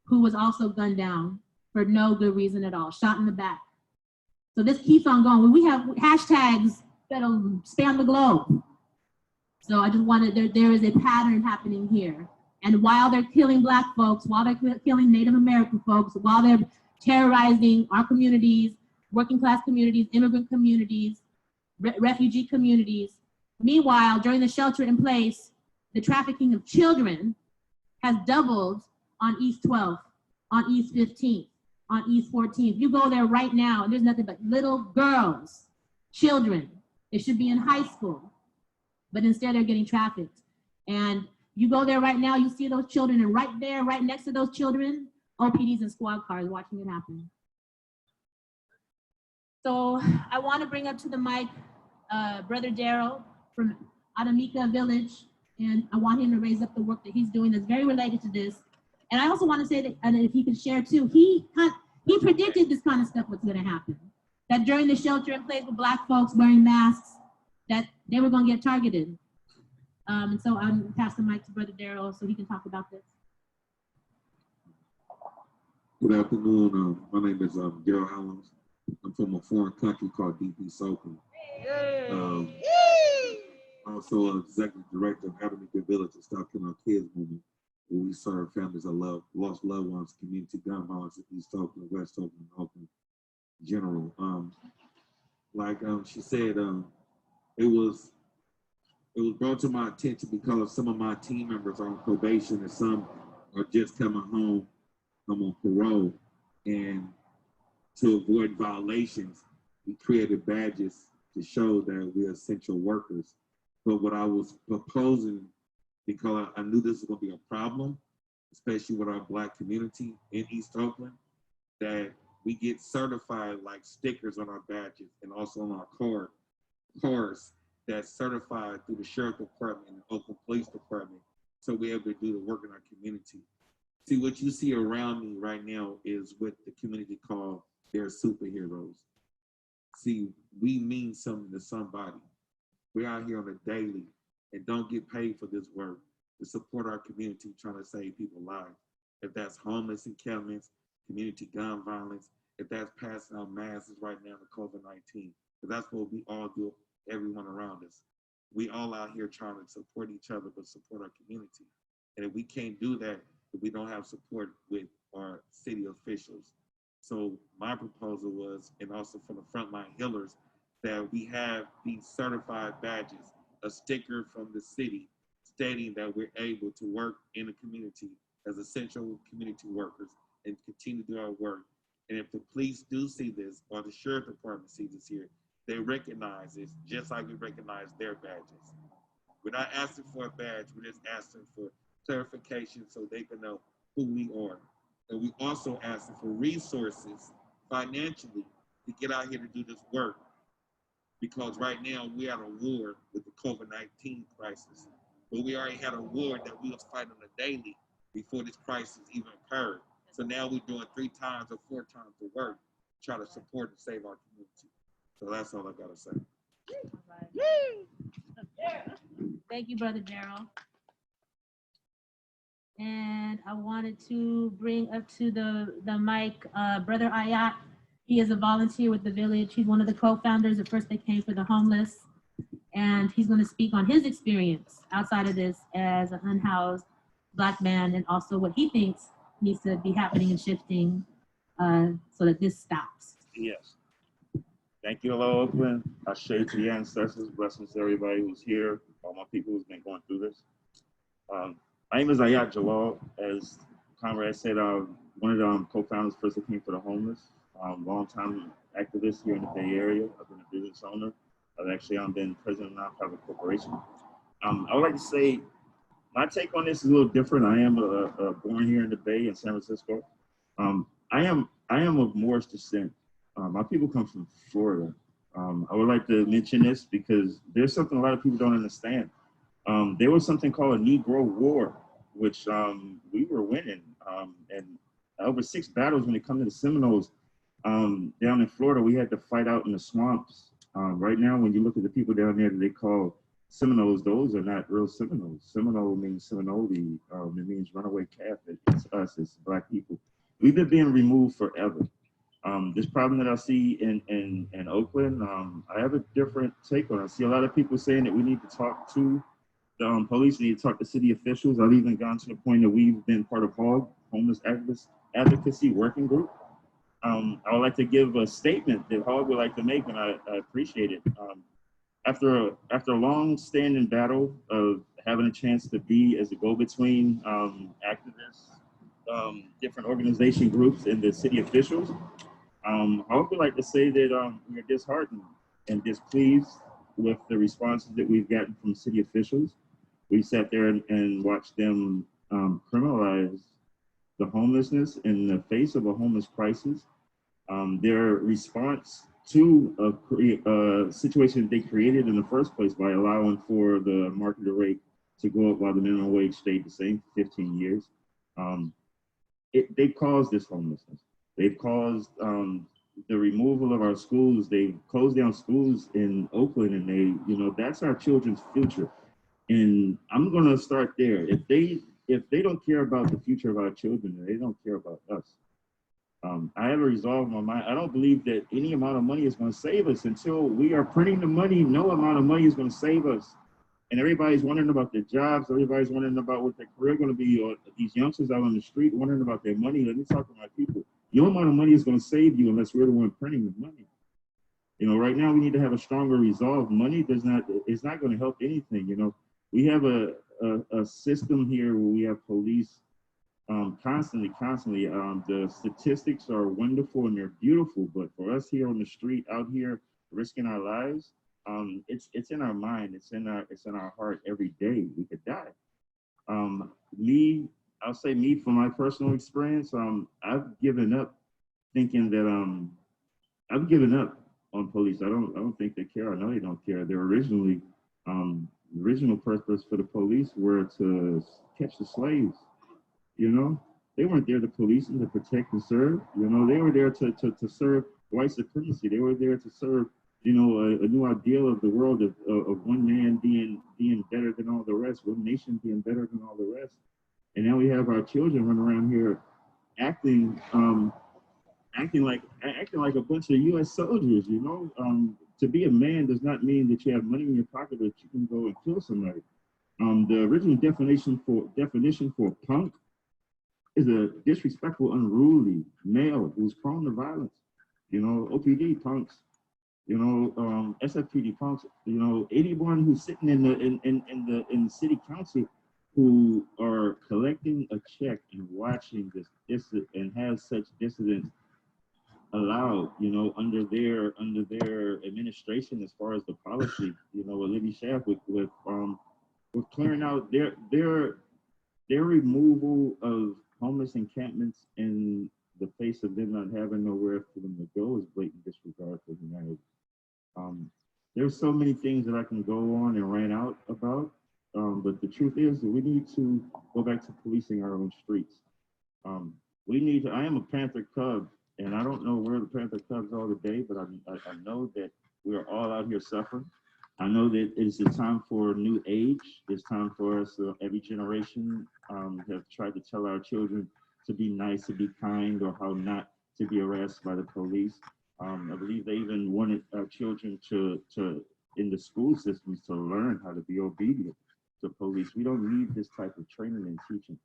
who was also gunned down for no good reason at all, shot in the back. So this keeps on going. We have hashtags that'll span the globe. So I just wanted, there is a pattern happening here. And while they're killing Black folks, while they're killing Native American folks, while they're terrorizing our communities, working class communities, immigrant communities, refugee communities, meanwhile, during the shelter in place, the trafficking of children has doubled on East 12th, on East 15th, on East 14th. You go there right now, and there's nothing but little girls, children. They should be in high school, but instead they're getting trafficked. And you go there right now, you see those children, and right there, right next to those children, OPDs and squad cars watching it happen. So I want to bring up to the mic Brother Daryl from Adamika Village, and I want him to raise up the work that he's doing that's very related to this. And I also want to say that, and if he could share too, he predicted this kind of stuff was going to happen. That during the shelter in place with Black folks wearing masks, that they were going to get targeted. And so I'm going to pass the mic to Brother Daryl so he can talk about this. Good afternoon. My name is Daryl Allens. I'm from a foreign country called DP Oakland. Also an executive director of Adamika Village and Stop Killing Our Kids movement, where we serve families that lost loved ones, community gun violence in East Oakland, West Oakland, Oakland in general. Like she said, it was brought to my attention because some of my team members are on probation and some are just coming home. I'm on parole, and to avoid violations, we created badges to show that we're essential workers. But what I was proposing, because I knew this was going to be a problem, especially with our Black community in East Oakland, that we get certified like stickers on our badges and also on our cars that's certified through the Sheriff Department and the Oakland Police Department, so we're able to do the work in our community. See, what you see around me right now is what the community called their superheroes. See, we mean something to somebody. We're out here on a daily and don't get paid for this work to support our community, trying to save people's lives. If that's homeless encampments, community gun violence, if that's passing out masks right now with COVID-19, if that's what we all do, everyone around us. We all out here trying to support each other, but support our community. And if we can't do that, if we don't have support with our city officials. So my proposal was, and also for the frontline healers, that we have these certified badges, a sticker from the city stating that we're able to work in the community as essential community workers and continue to do our work. And if the police do see this, or the sheriff department sees this here, they recognize this just like we recognize their badges. We're not asking for a badge, we're just asking for clarification so they can know who we are. And we also asking for resources financially to get out here to do this work. Because right now we're at a war with the COVID-19 crisis. But we already had a war that we was fighting on a daily before this crisis even occurred. So now we're doing 3 times or 4 times the work to try to support and save our community. So that's all I gotta say. Thank you, Brother Gerald. And I wanted to bring up to the mic Brother Ayat. He is a volunteer with the village. He's one of the co-founders of First They Came for the Homeless. And he's going to speak on his experience outside of this as an unhoused Black man, and also what he thinks needs to be happening and shifting so that this stops. Yes. Thank you, hello, Oakland. I share to the ancestors, blessings to everybody who's here, all my people who's been going through this. My name is Ayat Jalal. As Conrad said, one of the co-founders First They Came for the Homeless. Long-time activist here in the Bay Area. I've been a business owner. I've been president of a nonprofit corporation. I would like to say my take on this is a little different. I am born here in the Bay in San Francisco. I am of Moorish descent. My people come from Florida. I would like to mention this because there's something a lot of people don't understand. There was something called a Negro War, which we were winning. And over 6 battles when it comes to the Seminoles down in Florida, we had to fight out in the swamps. Right now, when you look at the people down there that they call Seminoles, those are not real Seminoles. Seminole means Seminole. It means runaway calf. It's us, it's Black people. We've been being removed forever. This problem that I see in Oakland, I have a different take on it. I see a lot of people saying that we need to talk to the police, we need to talk to city officials. I've even gone to the point that we've been part of HOG, Homeless Advocacy Working Group. I would like to give a statement that HOG would like to make, and I appreciate it. After a long-standing battle of having a chance to be as a go-between activists, different organization groups, and the city officials, HOG would like to say that we are disheartened and displeased with the responses that we've gotten from city officials. We sat there and watched them criminalize the homelessness in the face of a homeless crisis. Their response to a situation they created in the first place by allowing for the market rate to go up while the minimum wage stayed the same for 15 years. They've caused this homelessness. They've caused the removal of our schools. They've closed down schools in Oakland, and that's our children's future. And I'm gonna start there. If they don't care about the future of our children, they don't care about us. I have a resolve in my mind. I don't believe that any amount of money is going to save us. Until we are printing the money, no amount of money is going to save us. And everybody's wondering about their jobs. Everybody's wondering about what their career is going to be. Or these youngsters out on the street wondering about their money. Let me talk to my people. No amount of money is going to save you unless we're the one printing the money. Right now we need to have a stronger resolve. Money is not going to help anything. We have a system here where we have police constantly. The statistics are wonderful and they're beautiful, but for us here on the street, out here risking our lives, it's in our mind, it's in our heart every day. We could die. I'll say me from my personal experience, I've given up thinking that I've given up on police. I don't think they care. I know they don't care. They're originally the original purpose for the police were to catch the slaves. They weren't there to police and to protect and serve. They were there to serve white supremacy. They were there to serve a new ideal of the world of one man being better than all the rest, one nation being better than all the rest. And now we have our children running around here acting like a bunch of U.S. soldiers. To be a man does not mean that you have money in your pocket that you can go and kill somebody. The original definition for punk is a disrespectful, unruly male who's prone to violence. OPD punks. SFPD punks. Anyone who's sitting in the city council who are collecting a check and watching this and has such dissidents allowed, under their administration as far as the policy, with Libby Schaff with clearing out their removal of homeless encampments in the face of them not having nowhere for them to go is blatant disregard for humanity. There's so many things that I can go on and rant out about, but the truth is that we need to go back to policing our own streets. I am a Panther Cub, and I don't know where the Panther Cubs are today, but I know that we are all out here suffering. I know that it's a time for a new age. It's time for us, every generation have tried to tell our children to be nice, to be kind, or how not to be harassed by the police. I believe they even wanted our children to in the school systems to learn how to be obedient to police. We don't need this type of training and teaching.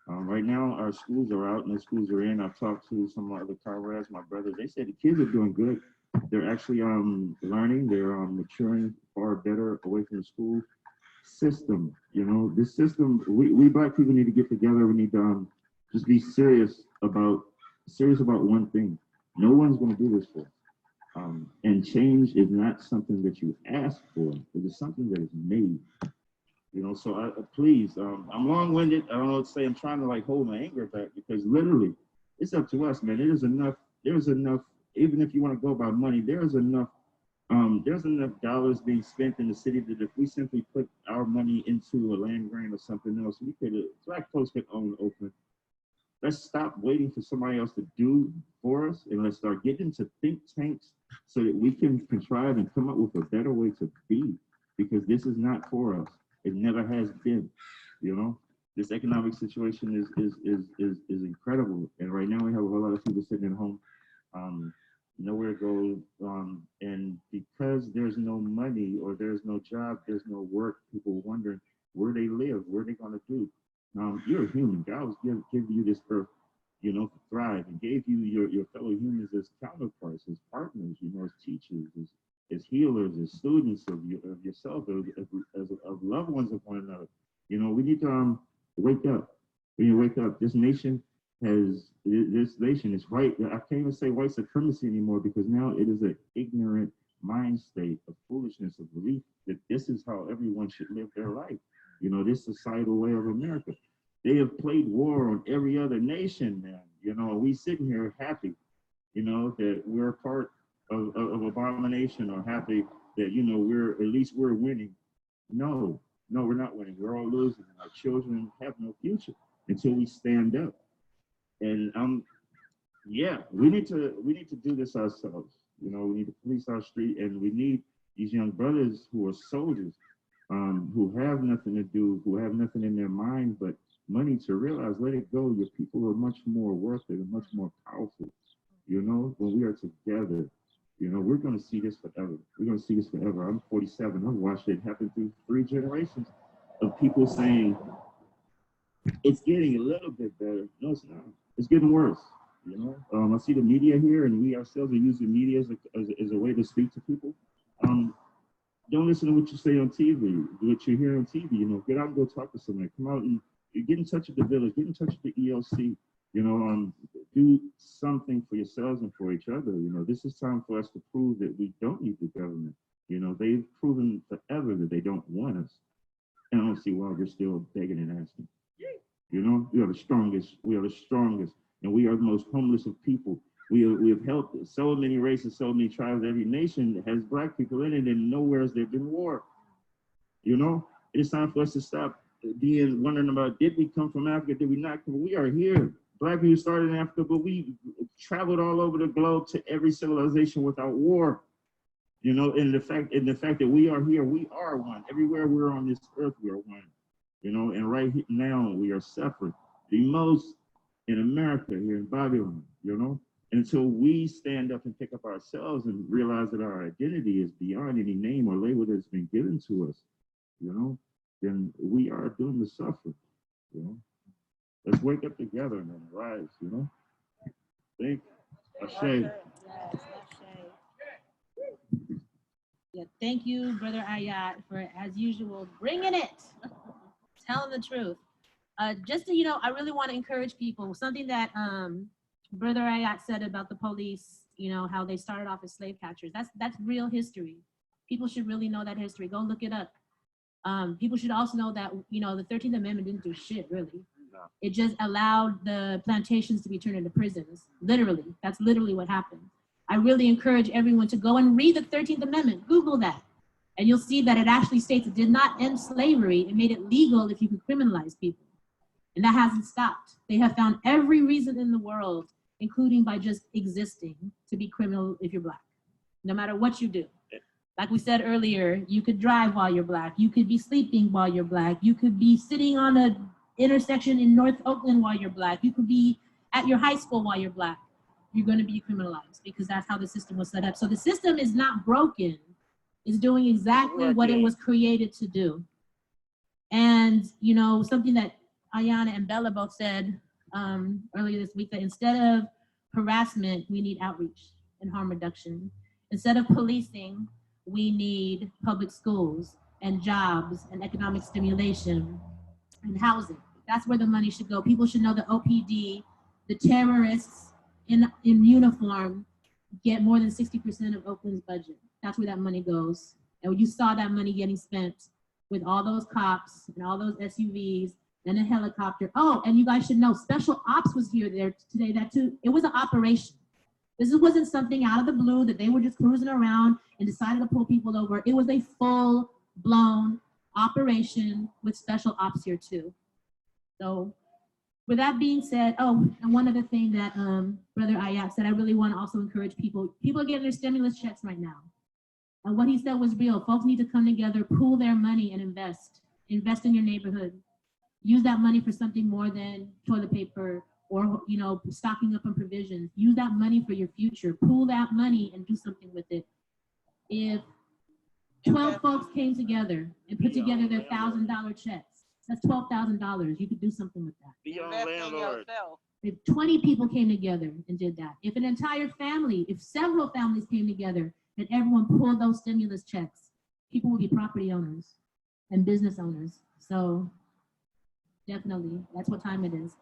Right now, our schools are out and the schools are in. I've talked to some of my other comrades, my brothers. They said the kids are doing good. They're actually learning. They're maturing far better away from the school system. This system. We Black people need to get together. We need to just be serious about one thing. No one's going to do this for us. And change is not something that you ask for. It is something that is made. So please, I'm long-winded. I don't know what to say. I'm trying to hold my anger back because literally, it's up to us, man. There's enough. Even if you want to go by money, there's enough dollars being spent in the city that if we simply put our money into a land grant or something else, Black folks could own Oakland. Let's stop waiting for somebody else to do for us, and let's start getting into think tanks so that we can contrive and come up with a better way to be. Because this is not for us. It never has been. This economic situation is incredible, and right now we have a whole lot of people sitting at home, nowhere to go, and because there's no money or there's no job, there's no work. People wondering where they live, where they're going to do. You're a human. God was give you this earth, to thrive, and gave you your fellow humans as counterparts, as partners, as teachers, as healers, as students of yourself, of loved ones of one another. We need to wake up. We need to wake up. This nation is white. I can't even say white supremacy anymore because now it is an ignorant mind state of foolishness, of belief that this is how everyone should live their life. This societal way of America. They have played war on every other nation, man. We sitting here happy, that we're part of abomination, or happy that we're winning. No, we're not winning. We're all losing. Our children have no future until we stand up. And we need to do this ourselves. We need to police our street, and we need these young brothers who are soldiers, who have nothing to do, who have nothing in their mind but money, to realize, let it go. Your people are much more worth it and much more powerful. When we are together. We're going to see this forever. We're going to see this forever. I'm 47. I've watched it happen through 3 generations of people saying, it's getting a little bit better. No, it's not. It's getting worse. I see the media here, and we ourselves are using media as a way to speak to people. Don't listen to what you say on TV, what you hear on TV. Get out and go talk to somebody. Come out and get in touch with the village. Get in touch with the ELC. Do something for yourselves and for each other. This is time for us to prove that we don't need the government. They've proven forever that they don't want us. And I don't see why we're still begging and asking. We are the strongest. We are the strongest. And we are the most homeless of people. We have helped so many races, so many tribes. Every nation has Black people in it, and nowhere has there been war. It is time for us to stop wondering about, did we come from Africa? Did we not come? We are here. Black people started in Africa, but we traveled all over the globe to every civilization without war. You know, in the fact that we are here, we are one. Everywhere we're on this earth, we are one. You know, and now we are separate. The most in America, here in Babylon, you know, until we stand up and pick up ourselves and realize that our identity is beyond any name or label that's been given to us, you know, then we are doomed to suffer, you know. Let's wake up together and then rise, you know. Think, Ashe. Yeah, thank you, Brother Ayat, for, as usual, bringing it, telling the truth. Just to, you know, I really want to encourage people. Something that Brother Ayat said about the police, you know, how they started off as slave catchers. That's real history. People should really know that history. Go look it up. People should also know that, you know, the 13th Amendment didn't do shit, really. No. It just allowed the plantations to be turned into prisons. Literally, that's literally what happened. I really encourage everyone to go and read the 13th Amendment. Google that. And you'll see that it actually states it did not end slavery. It made it legal if you could criminalize people. And that hasn't stopped. They have found every reason in the world, including by just existing, to be criminal if you're Black, no matter what you do. Like we said earlier, you could drive while you're Black. You could be sleeping while you're Black. You could be sitting on an intersection in North Oakland while you're Black. You could be at your high school while you're Black. You're going to be criminalized because that's how the system was set up. So the system is not broken. It's doing exactly what it was created to do. And, you know, something that Ayana and Bella both said earlier this week, that instead of harassment, we need outreach and harm reduction. Instead of policing, we need public schools and jobs and economic stimulation and housing. That's where the money should go. People should know the OPD, the terrorists in uniform, get more than 60% of Oakland's budget. That's where that money goes. And you saw that money getting spent with all those cops and all those SUVs and a helicopter. Oh, and you guys should know, Special Ops was here there today. That too, it was an operation. This wasn't something out of the blue that they were just cruising around and decided to pull people over. It was a full-blown operation with Special Ops here too. So with that being said, oh, and one other thing that Brother Ayat said, I really want to also encourage people. People are getting their stimulus checks right now. And what he said was real. Folks need to come together, pool their money and invest. Invest in your neighborhood. Use that money for something more than toilet paper or, you know, stocking up on provisions. Use that money for your future. Pool that money and do something with it. If 12 folks came together and put together their $1,000 checks, that's $12,000. You could do something with that. Be your landlord. If 20 people came together and did that, if an entire family, if several families came together and everyone pulled those stimulus checks, people would be property owners and business owners. So definitely, that's what time it is.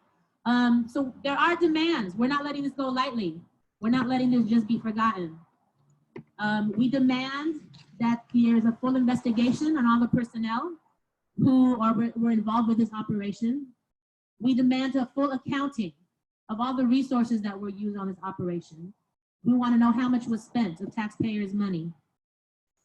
So there are demands. We're not letting this go lightly. We're not letting this just be forgotten. We demand that there's a full investigation on all the personnel who were involved with this operation. We demand a full accounting of all the resources that were used on this operation. We want to know how much was spent of taxpayers' money.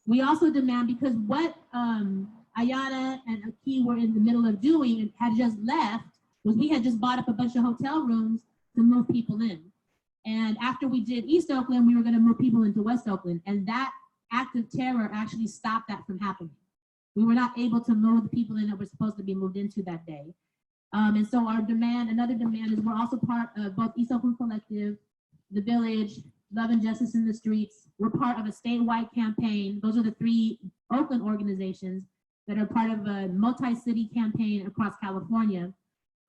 We also demand, because what Ayana and Aki were in the middle of doing and had just left, was we had just bought up a bunch of hotel rooms to move people in. And after we did East Oakland, we were going to move people into West Oakland. And that act of terror actually stopped that from happening. We were not able to move the people in that were supposed to be moved into that day. And so our demand, another demand, is we're also part of both East Oakland Collective, the Village, Love and Justice in the Streets. We're part of a statewide campaign. Those are the 3 Oakland organizations that are part of a multi-city campaign across California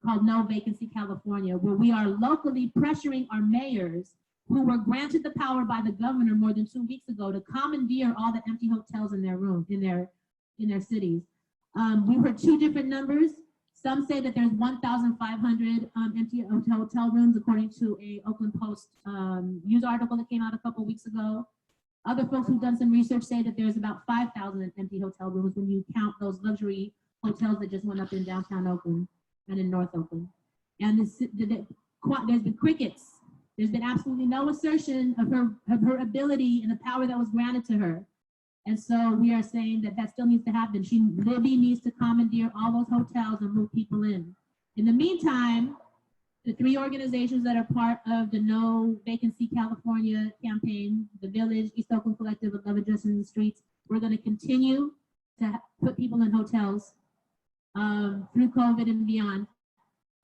called No Vacancy California, where we are locally pressuring our mayors, who were granted the power by the governor more than 2 weeks ago, to commandeer all the empty hotels in their room, in their cities. We heard 2 different numbers. Some say that there's 1,500 empty hotel rooms, according to a Oakland Post news article that came out a couple weeks ago. Other folks who've done some research say that there's about 5,000 empty hotel rooms when you count those luxury hotels that just went up in downtown Oakland and in North Oakland. And there's been crickets. There's been absolutely no assertion of her ability and the power that was granted to her. And so we are saying that still needs to happen. Libby needs to commandeer all those hotels and move people in. In the meantime, The 3 organizations that are part of the No Vacancy California campaign, the Village, East Oakland Collective, and Love Address in the Streets, we're going to continue to put people in hotels through COVID and beyond.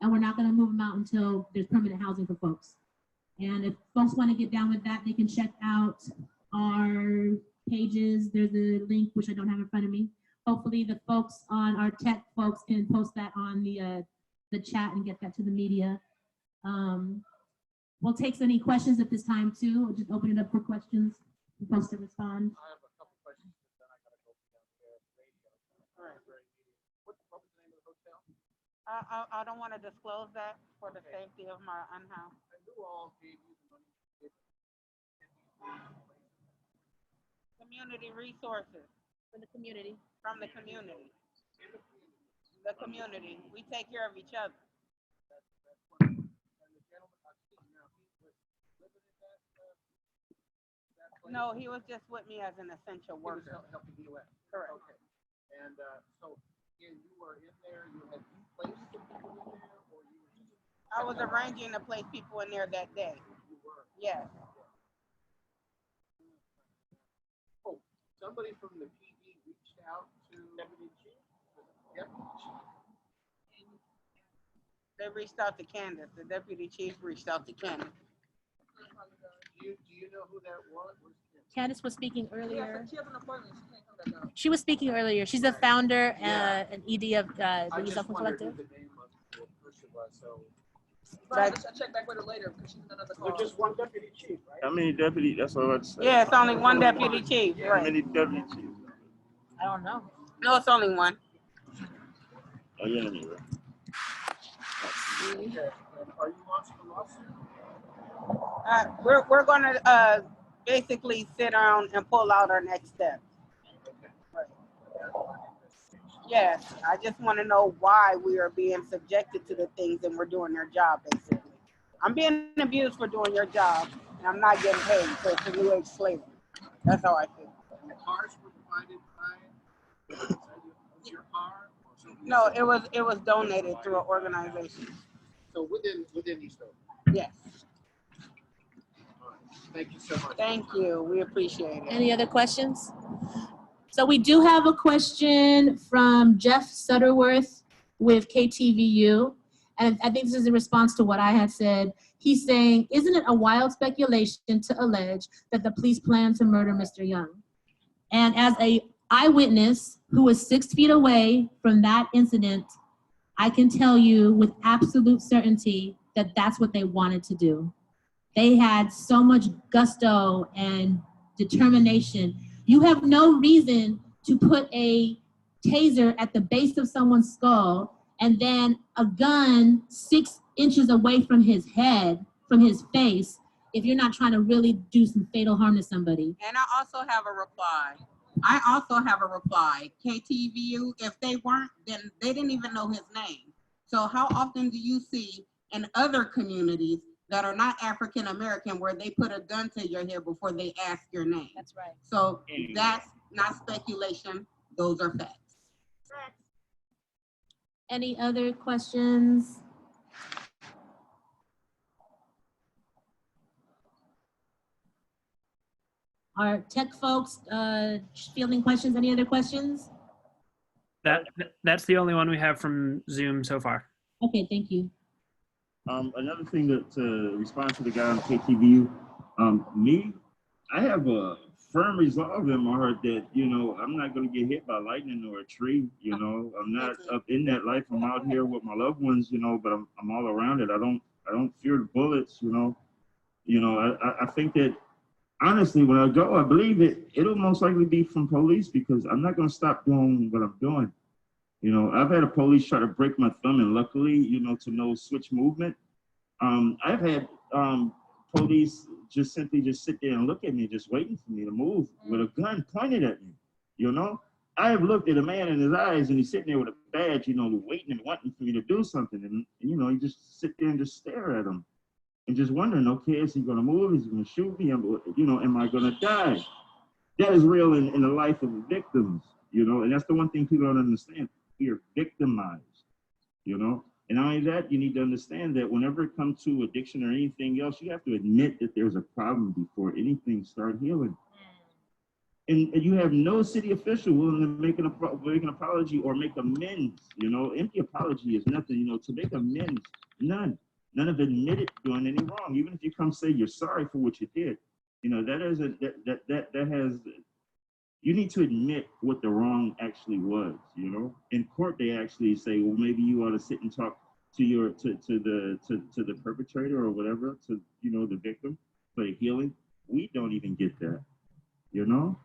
And we're not going to move them out until there's permanent housing for folks. And if folks want to get down with that, they can check out our pages. There's a link, which I don't have in front of me. Hopefully the folks on our tech folks can post that on the chat and get that to the media. We'll take any questions at this time too. We'll just open it up for questions for folks to respond. I have a couple questions, but then I gotta go downstairs. Radio. All right. What was the name of the hotel? I don't want to disclose that for the safety of my unhoused. And who all gave you the money to get Community resources For the community. from the community. The community. We take care of each other. And the gentleman I see now, he was living in that place? No, he was just with me as an essential He was worker. helping you out. Correct. Okay. And so, you were in there, you had placed some people in there, or you were just? I was arranging to place people in there that day. You were. Yes. Oh, somebody from the PD reached out to Deputy Chief? Deputy Chief? They reached out to Candace. The deputy chief reached out to Candace. Do you know who that was? Candace was speaking earlier. She has an appointment. She can't come back now. She was speaking earlier. She's the founder Yeah. and ED of the I East just Oakland wondered Collective. who the name of the person was, so. But I'll check back with her later because she's in another call. There's just one deputy chief, right? How many deputy? That's what I was saying. Yeah, it's only one deputy chief, How right? many deputy chiefs? I don't know. No, it's only one. Oh, yeah, anyway. Okay. And are you launching a lawsuit? We're gonna basically sit down and pull out our next step. Right. Yes, I just want to know why we are being subjected to the things and we're doing their job, basically. I'm being abused for doing your job, and I'm not getting paid, so it's a new age slavery. That's how I feel. And the cars were provided by, was your car? Or something? No, it was donated through an organization. So within East Oakland. Yes. All right. Thank you so much. Thank you. We appreciate it. Any other questions? So we do have a question from Jeff Sutterworth with KTVU. And I think this is in response to what I had said. He's saying, isn't it a wild speculation to allege that the police plan to murder Mr. Young? And as a eyewitness who was 6 feet away from that incident, I can tell you with absolute certainty that that's what they wanted to do. They had so much gusto and determination. You have no reason to put a taser at the base of someone's skull and then a gun 6 inches away from his head, from his face, if you're not trying to really do some fatal harm to somebody. And I also have a reply. KTVU, if they weren't, then they didn't even know his name. So how often do you see in other communities that are not African American where they put a gun to your head before they ask your name? That's right. So that's not speculation. Those are facts. Any other questions? Our tech folks fielding questions? Any other questions? That's the only one we have from Zoom so far. Okay, thank you. Another thing to respond to the guy on KTVU, I have a firm resolve in my heart that, I'm not going to get hit by lightning or a tree, I'm not up in that life. I'm out here with my loved ones, but I'm all around it. I don't fear the bullets, I think that honestly, when I go, I believe it'll most likely be from police because I'm not going to stop doing what I'm doing. I've had a police try to break my thumb, and luckily, to no switch movement. I've had police just simply sit there and look at me, just waiting for me to move with a gun pointed at me. I have looked at a man in his eyes, and he's sitting there with a badge, waiting and wanting for me to do something, and you just sit there and just stare at him, and just wondering, okay, is he going to move? Is he going to shoot me? Am I going to die? That is real in the life of the victims, and that's the one thing people don't understand. We are victimized, And not only that, you need to understand that whenever it comes to addiction or anything else, you have to admit that there's a problem before anything starts healing. And you have no city official willing to make an apology or make amends. You know, empty apology is nothing. You know, to make amends, none. None have admitted doing any wrong. Even if you come say you're sorry for what you did, you know, that has. You need to admit what the wrong actually was. You know, in court they actually say, well, maybe you ought to sit and talk to the perpetrator or whatever, to, you know, the victim for healing. We don't even get that. You know.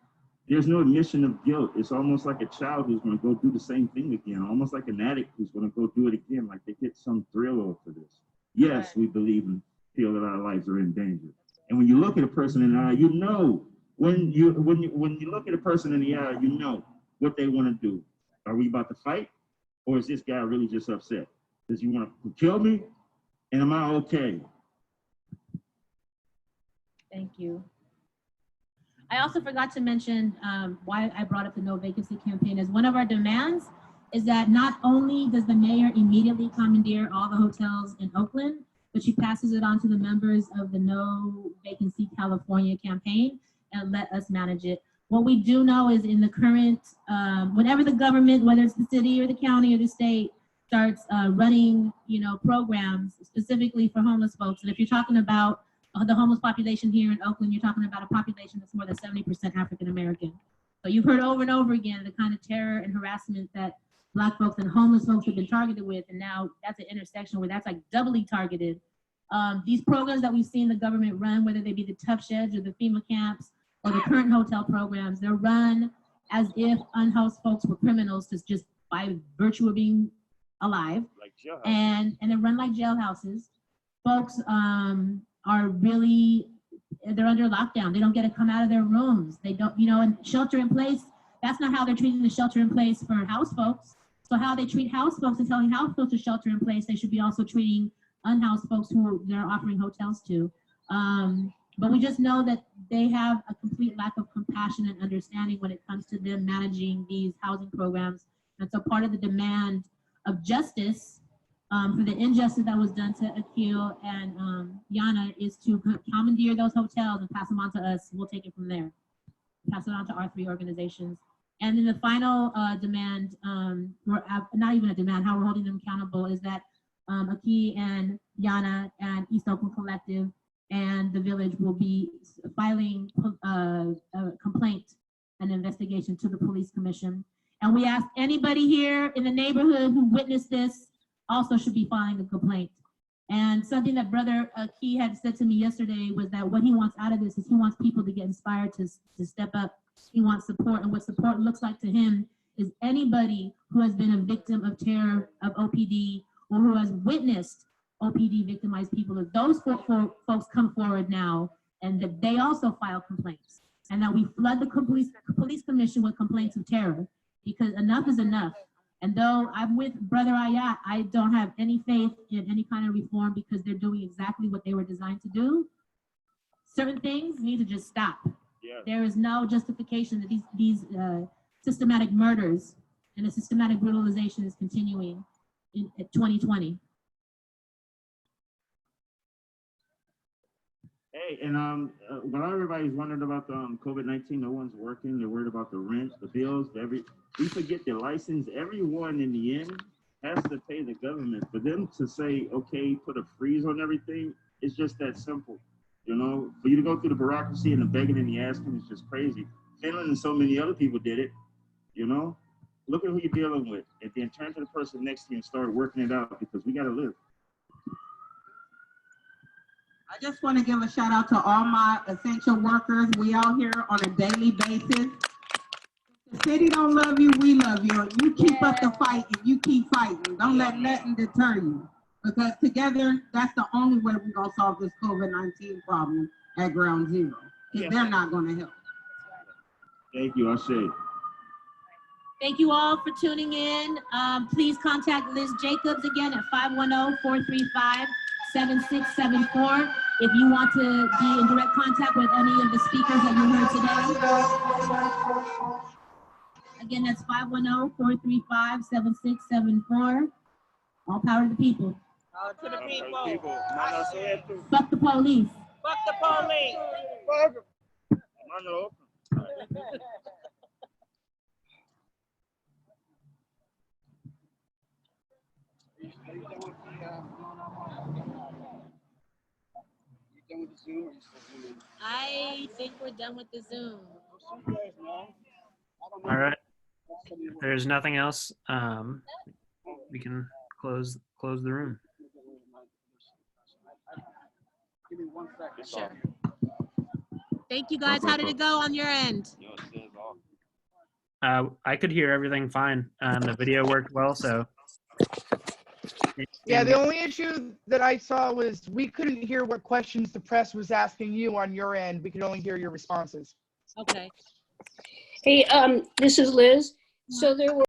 There's no admission of guilt. It's almost like a child who's going to go do the same thing again, almost like an addict who's going to go do it again, like they get some thrill off of this. Yes, we believe and feel that our lives are in danger. And when you look at a person in the eye, you know, when you look at a person in the eye, you know what they want to do. Are we about to fight? Or is this guy really just upset? Does he want to kill me? And am I okay? Thank you. I also forgot to mention why I brought up the no vacancy campaign. As one of our demands is that not only does the mayor immediately commandeer all the hotels in Oakland, but she passes it on to the members of the No Vacancy California campaign and let us manage it. What we do know is in the current, whenever the government, whether it's the city or the county or the state, starts running, you know, programs specifically for homeless folks. And if you're talking about the homeless population here in Oakland, you're talking about a population that's more than 70% African American. So you've heard over and over again the kind of terror and harassment that Black folks and homeless folks have been targeted with, and now that's an intersection where that's like doubly targeted. These programs that we've seen the government run, whether they be the Tough Sheds or the FEMA camps or the current hotel programs, they're run as if unhoused folks were criminals just by virtue of being alive, like and they're run like jailhouses. Folks are really, they're under lockdown. They don't get to come out of their rooms. They don't, you know, and shelter in place, that's not how they're treating the shelter in place for house folks. So how they treat house folks and telling house folks to shelter in place, they should be also treating unhoused folks who they're offering hotels to. But we just know that they have a complete lack of compassion and understanding when it comes to them managing these housing programs. And so part of the demand of justice for the injustice that was done to Akil and Yana is to commandeer those hotels and pass them on to us. We'll take it from there. Pass it on to our 3 organizations. And then the final demand, not even a demand, how we're holding them accountable is that Akil and Yana and East Oakland Collective and the village will be filing a complaint and investigation to the police commission. And we ask anybody here in the neighborhood who witnessed this also should be filing a complaint. And something that Brother Key had said to me yesterday was that what he wants out of this is he wants people to get inspired to step up. He wants support, and what support looks like to him is anybody who has been a victim of terror, of OPD, or who has witnessed OPD victimized people. If those folks come forward now and that they also file complaints, and that we flood the police commission with complaints of terror, because enough is enough. And though I'm with Brother Ayat, I don't have any faith in any kind of reform because they're doing exactly what they were designed to do. Certain things need to just stop. Yeah. There is no justification that these systematic murders and the systematic brutalization is continuing in 2020. Hey, and while everybody's wondering about the COVID-19, no one's working. They're worried about the rent, the bills, we forget the license. Everyone in the end has to pay the government. For them to say, okay, put a freeze on everything, it's just that simple. You know, for you to go through the bureaucracy and the begging and the asking is just crazy. Finland and so many other people did it, you know? Look at who you're dealing with, and then turn to the person next to you and start working it out, because we got to live. I just want to give a shout out to all my essential workers. We all here on a daily basis. If the city don't love you, we love you. You keep up the fight and you keep fighting. Don't let nothing deter you. Because together, that's the only way we're going to solve this COVID-19 problem at ground zero. Because they're not going to help. Thank you, Ashe. Thank you all for tuning in. Please contact Liz Jacobs again at 510-435-7674 if you want to be in direct contact with any of the speakers that you heard today. Again, that's 510-435-7674. All power to the people. To the people. Mano, say it too. Fuck the police. Fuck the police. Mano. Are you done with the Zoom, or you still Zooming? I think we're done with the Zoom. I'll see you guys now. I don't know. All right. That's something If there's nothing else, we can close the room. Give me 1 second. Sure. Thank you guys. How did it go on your end? I could hear everything fine. The video worked well, so. Yeah, the only issue that I saw was we couldn't hear what questions the press was asking you on your end. We could only hear your responses. Okay. Hey, this is Liz. So there were